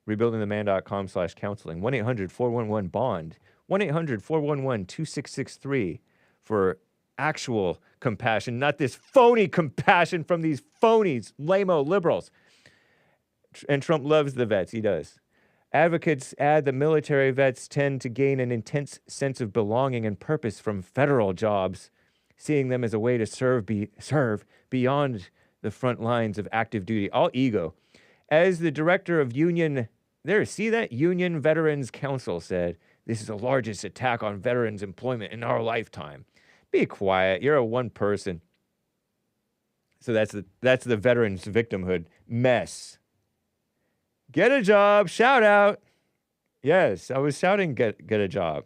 Rebuildingtheman.com/counseling. 1-800-411-BOND. 1-800-411-2663 for actual compassion, not this phony compassion from these phonies, lame-o liberals. And Trump loves the vets. He does. Advocates add the military vets tend to gain an intense sense of belonging and purpose from federal jobs, seeing them as a way to serve beyond the front lines of active duty. All ego. As the director of Union Veterans Council said, this is the largest attack on veterans' employment in our lifetime. Be quiet. You're a one person. So that's the veterans' victimhood mess. Get a job. Shout out. Yes, I was shouting get a job.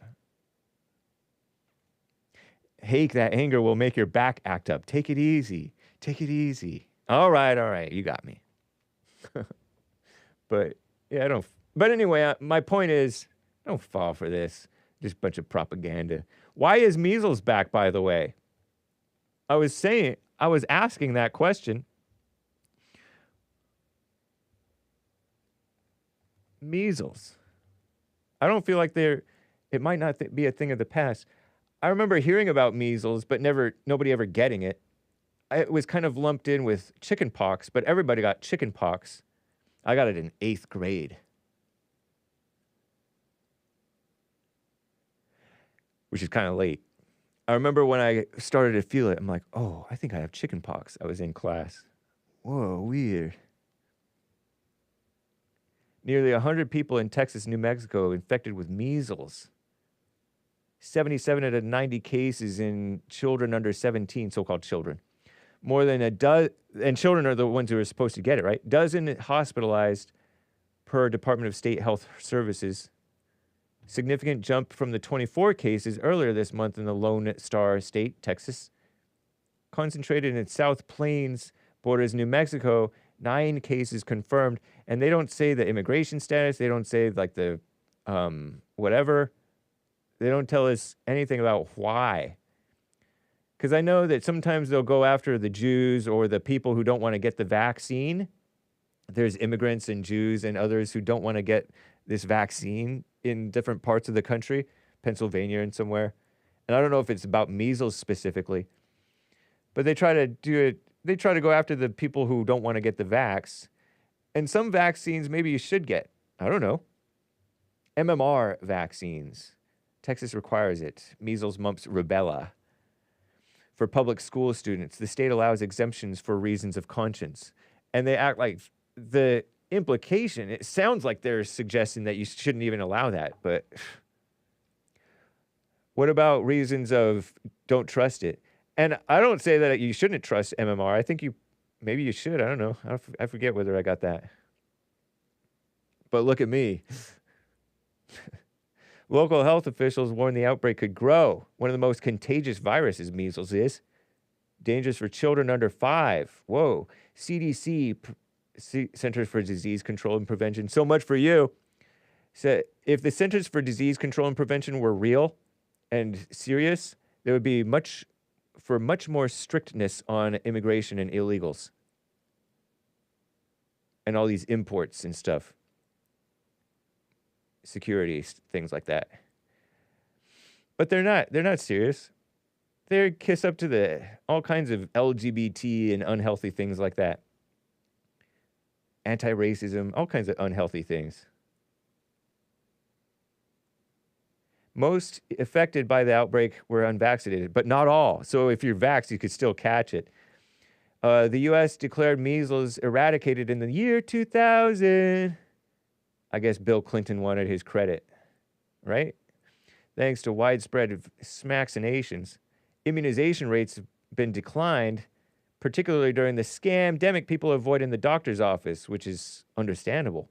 Hake, that anger will make your back act up. Take it easy. Take it easy. All right. You got me. But yeah, I don't. But anyway, my point is, don't fall for this. Just a bunch of propaganda. Why is measles back, by the way? I was asking that question. Measles. I don't feel like it might not be a thing of the past. I remember hearing about measles, but nobody ever getting it. It was kind of lumped in with chicken pox, but everybody got chicken pox. I got it in 8th grade. Which is kind of late. I remember when I started to feel it, I'm like, oh, I think I have chicken pox. I was in class. Whoa, weird. Nearly 100 people in Texas, New Mexico infected with measles. 77 out of 90 cases in children under 17, so-called children. More than a dozen, and children are the ones who are supposed to get it, right? Dozen hospitalized per Department of State Health Services. Significant jump from the 24 cases earlier this month in the Lone Star State, Texas. Concentrated in South Plains borders New Mexico, 9 cases confirmed. And they don't say the immigration status. They don't say like the whatever. They don't tell us anything about why. Because I know that sometimes they'll go after the Jews or the people who don't want to get the vaccine. There's immigrants and Jews and others who don't want to get this vaccine in different parts of the country, Pennsylvania and somewhere. And I don't know if it's about measles specifically. But they try to do it. They try to go after the people who don't want to get the vax. And some vaccines maybe you should get. I don't know. MMR vaccines. Texas requires it. Measles, mumps, rubella. For public school students, the state allows exemptions for reasons of conscience. And they act like the implication, it sounds like they're suggesting that you shouldn't even allow that. But what about reasons of don't trust it? And I don't say that you shouldn't trust MMR. I think maybe you should. I don't know. I forget whether I got that. But look at me. Local health officials warn the outbreak could grow. One of the most contagious viruses, measles, is dangerous for children under 5. Whoa. CDC, Centers for Disease Control and Prevention. So much for you. So if the Centers for Disease Control and Prevention were real and serious, there would be much more strictness on immigration and illegals. And all these imports and stuff. Security, things like that. But they're not serious. They kiss up to all kinds of LGBT and unhealthy things like that. Anti-racism, all kinds of unhealthy things. Most affected by the outbreak were unvaccinated, but not all. So if you're vaxxed, you could still catch it. The U.S. declared measles eradicated in the year 2000. I guess Bill Clinton wanted his credit, right? Thanks to widespread vaccinations, immunization rates have been declined, particularly during the scamdemic. People avoiding the doctor's office, which is understandable.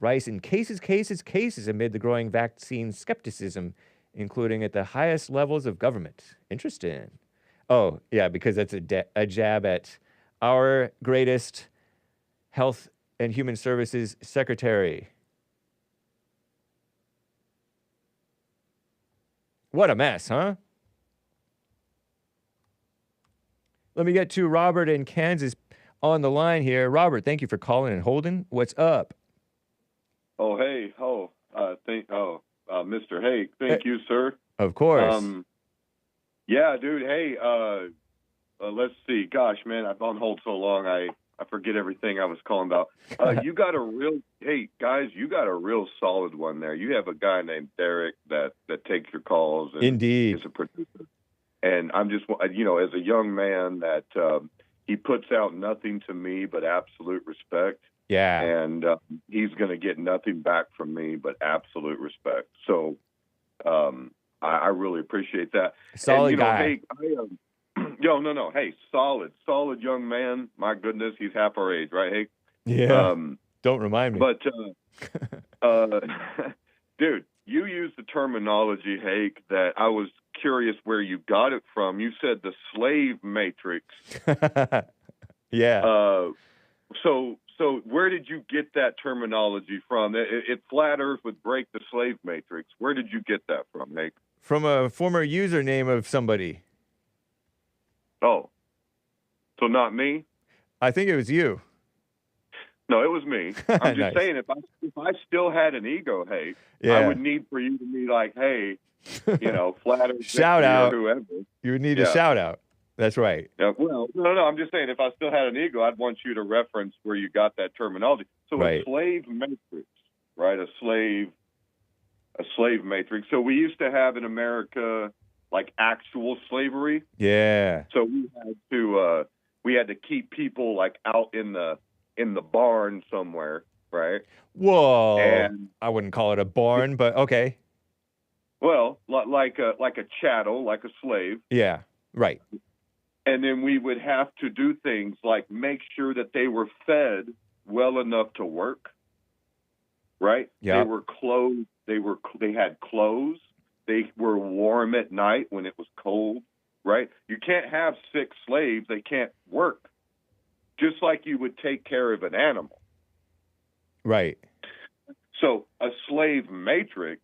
rise in cases amid the growing vaccine skepticism, including at the highest levels of government. Interesting. Oh, yeah, because that's a jab at our greatest Health and Human Services Secretary. What a mess, huh? Let me get to Robert in Kansas on the line here. Robert, thank you for calling and holding. What's up? Oh, hey. Mr. Hake. Thank you, sir. Of course. Yeah, dude. Hey, let's see. Gosh, man, I've on hold so long, I forget everything I was calling about. You got hey, guys, you got a real solid one there. You have a guy named Derrick that takes your calls. And Indeed. is a producer. And I'm just, as a young man that he puts out nothing to me but absolute respect. Yeah. And he's going to get nothing back from me but absolute respect. So I really appreciate that. Solid guy. Hey, no. Hey, solid young man. My goodness, he's half our age, right, Hake? Yeah. Don't remind me. But, dude, you used the terminology, Hake, that I was curious where you got it from. You said the slave matrix. Yeah. So where did you get that terminology from? It flat Earth would break the slave matrix. Where did you get that from, Hake? From a former username of somebody. Oh. So not me? I think it was you. No, it was me. I'm just Nice. saying, if I still had an ego, Hake, I would need for you to be like, hey, flat Earth shout out. or whoever. You would need a shout out. That's right. Yeah, well, no. I'm just saying, if I still had an ego, I'd want you to reference where you got that terminology. So right. A slave matrix, right? A slave matrix. So we used to have in America like actual slavery. Yeah. So we had to keep people like out in the barn somewhere, right? Whoa. And I wouldn't call it a barn, but okay. Well, like a chattel, like a slave. Yeah. Right. And then we would have to do things like make sure that they were fed well enough to work, right? Yeah. They were clothed. They had clothes. They were warm at night when it was cold, right? You can't have sick slaves. They can't work. Just like you would take care of an animal. Right. So a slave matrix,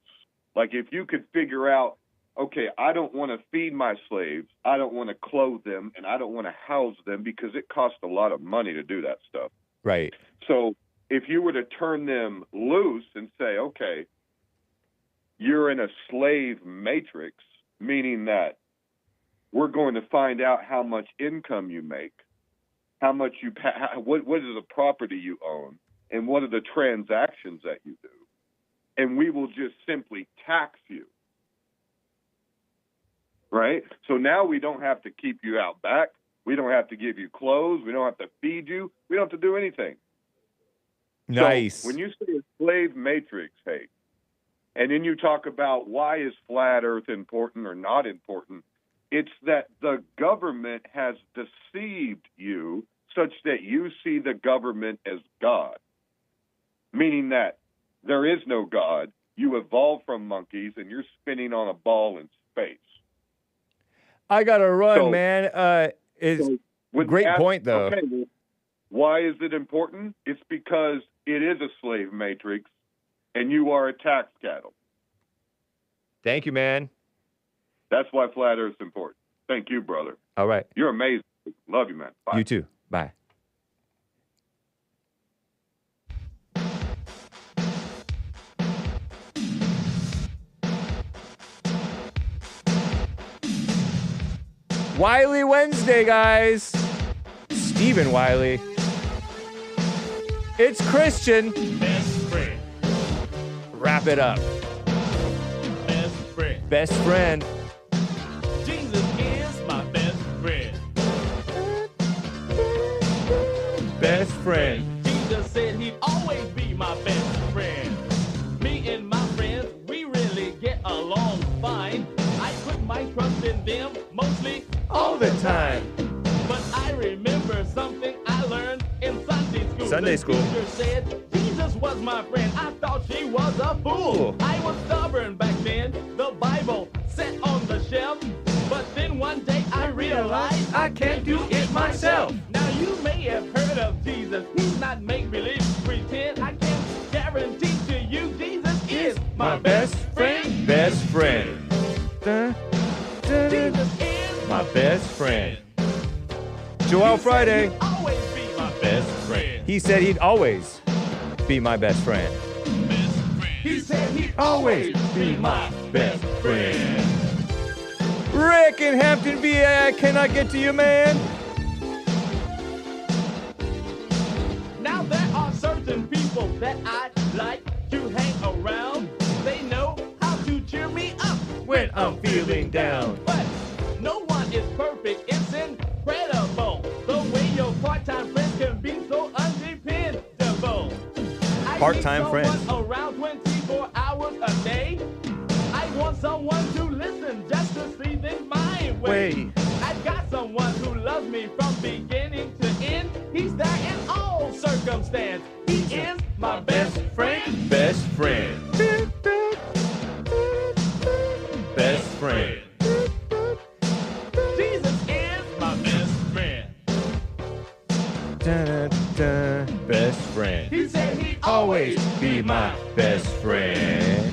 like if you could figure out, okay, I don't want to feed my slaves, I don't want to clothe them, and I don't want to house them because it costs a lot of money to do that stuff. Right. So if you were to turn them loose and say, okay, you're in a slave matrix, meaning that we're going to find out how much income you make, how much you pay, what is the property you own, and what are the transactions that you do. And we will just simply tax you. Right? So now we don't have to keep you out back. We don't have to give you clothes. We don't have to feed you. We don't have to do anything. Nice. So when you say a slave matrix, hey, and then you talk about why is flat Earth important or not important, it's that the government has deceived you such that you see the government as God, meaning that there is no God. You evolved from monkeys, and you're spinning on a ball in space. I got to run, man. Great point, though. Okay, well, why is it important? It's because it is a slave matrix, and you are a tax cattle. Thank you, man. That's why flat Earth's important. Thank you, brother. All right. You're amazing. Love you, man. Bye. You too. Bye. Wiley Wednesday, guys. Stephen Wiley. It's Christian. Best friend. Wrap it up. Best friend. Best friend. Jesus is my best friend. Best friend. Jesus said he'd always be my best friend. Me and my friends, we really get along fine. I put my trust in them mostly All the time. But I remember something I learned in Sunday school. Sunday school. The teacher said Jesus was my friend. I thought she was a fool. I was stubborn back then. The Bible sat on the shelf. But then one day I realized I can't do it myself. Now you may have heard of Jesus. He's not make-believe, pretend. I can guarantee to you Jesus is my best friend. Best friend. Jesus is My best friend. Joel Friday. He'd always be my best friend. He said he'd always be my best friend. He said he'd always be my best friend. Rick in Hampton, VA, can I get to you, man? Now there are certain people that I like to hang around. They know how to cheer me up When I'm feeling down. But no one is perfect. It's incredible the way your part-time friends can be so undependable. Part-time friends. I need someone around 24 hours a day. I want someone to listen just to see things my way. I've got someone who loves me from beginning to end. He's there in all circumstance. He is my best friend. Best friend. Best friend. Jesus is my best friend. Best friend. He said he'd Always be my best friend.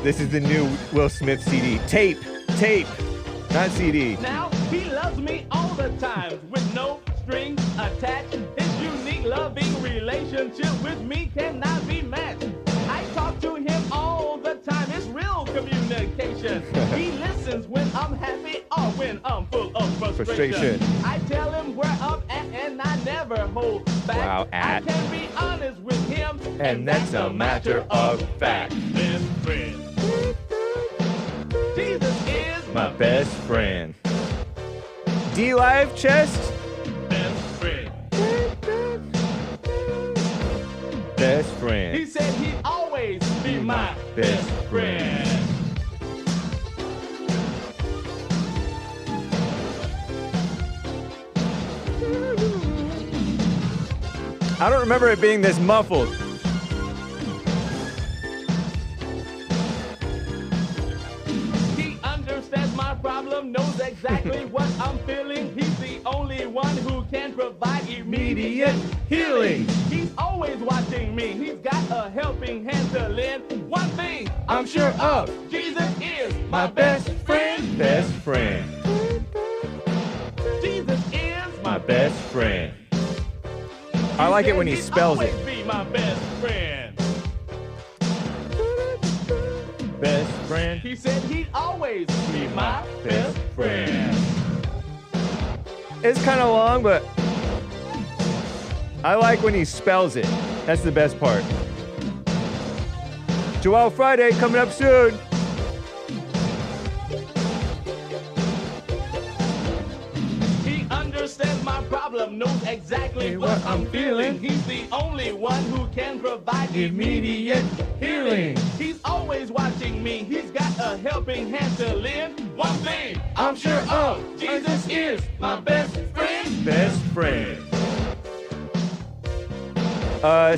This is the new Will Smith CD. Tape, not CD. Now he loves me all the time with no strings attached. His unique loving relationship with me cannot be matched. I talk to him all the time. It's real communication. He listens when I'm happy or when I'm full of frustration. I tell him where I'm at and I never hold back. Wow, I can be honest with him, And that's a matter of fact. Best friend. Jesus is My best friend. D-Live chest. best friend. Best He friend. said he'd always be my Best friend. I don't remember it being this muffled. He understands my problem, knows exactly what I'm feeling. He's the only one who can provide immediate healing. He's always watching me. He's got a helping hand to lend. One thing I'm sure of, Jesus is my best friend. Best friend. Jesus is My best friend. I like it when he spells it. Always be my best friend. Best friend. He said he'd always be my best friend. It's kind of long, but I like when he spells it. That's the best part. Joel Friday coming up soon. He understands my problem, knows exactly what I'm feeling. He's the only one who can provide immediate healing. He's always watching me. He's got a helping hand to lend. One thing I'm sure of, Jesus is my best friend. Best friend.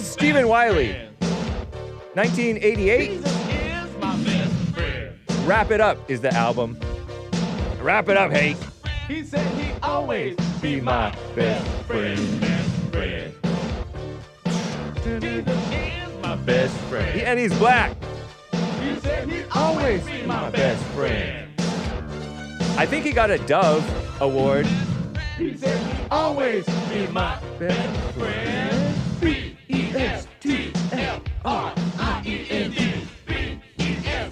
Stephen Wiley, 1988. Jesus is my best friend. Wrap It Up is the album. Wrap it up, Hake. He said he'd always be my best friend. Best friend. Jesus is my Best friend. And he's black. He said he'd always be my best friend. I think he got a Dove Award. He said he'd always be my best friend. B-E-S-T-L-R-I-E-N-D. B-E-S-T-L-R-I-E-N-D.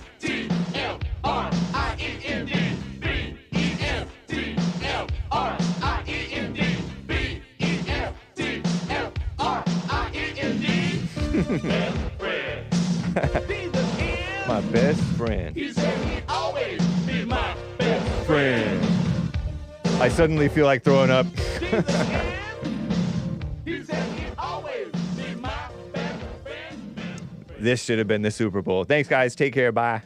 B-E-S-T-L-R-I-E-N-D. B-E-S-T-L-R-I-E-N-D. Best friend. Jesus is My best friend. He said he'd always be my best Friend. I suddenly feel like throwing up. Jesus is. He said he'd always be my best friend. This should have been the Super Bowl. Thanks, guys. Take care. Bye.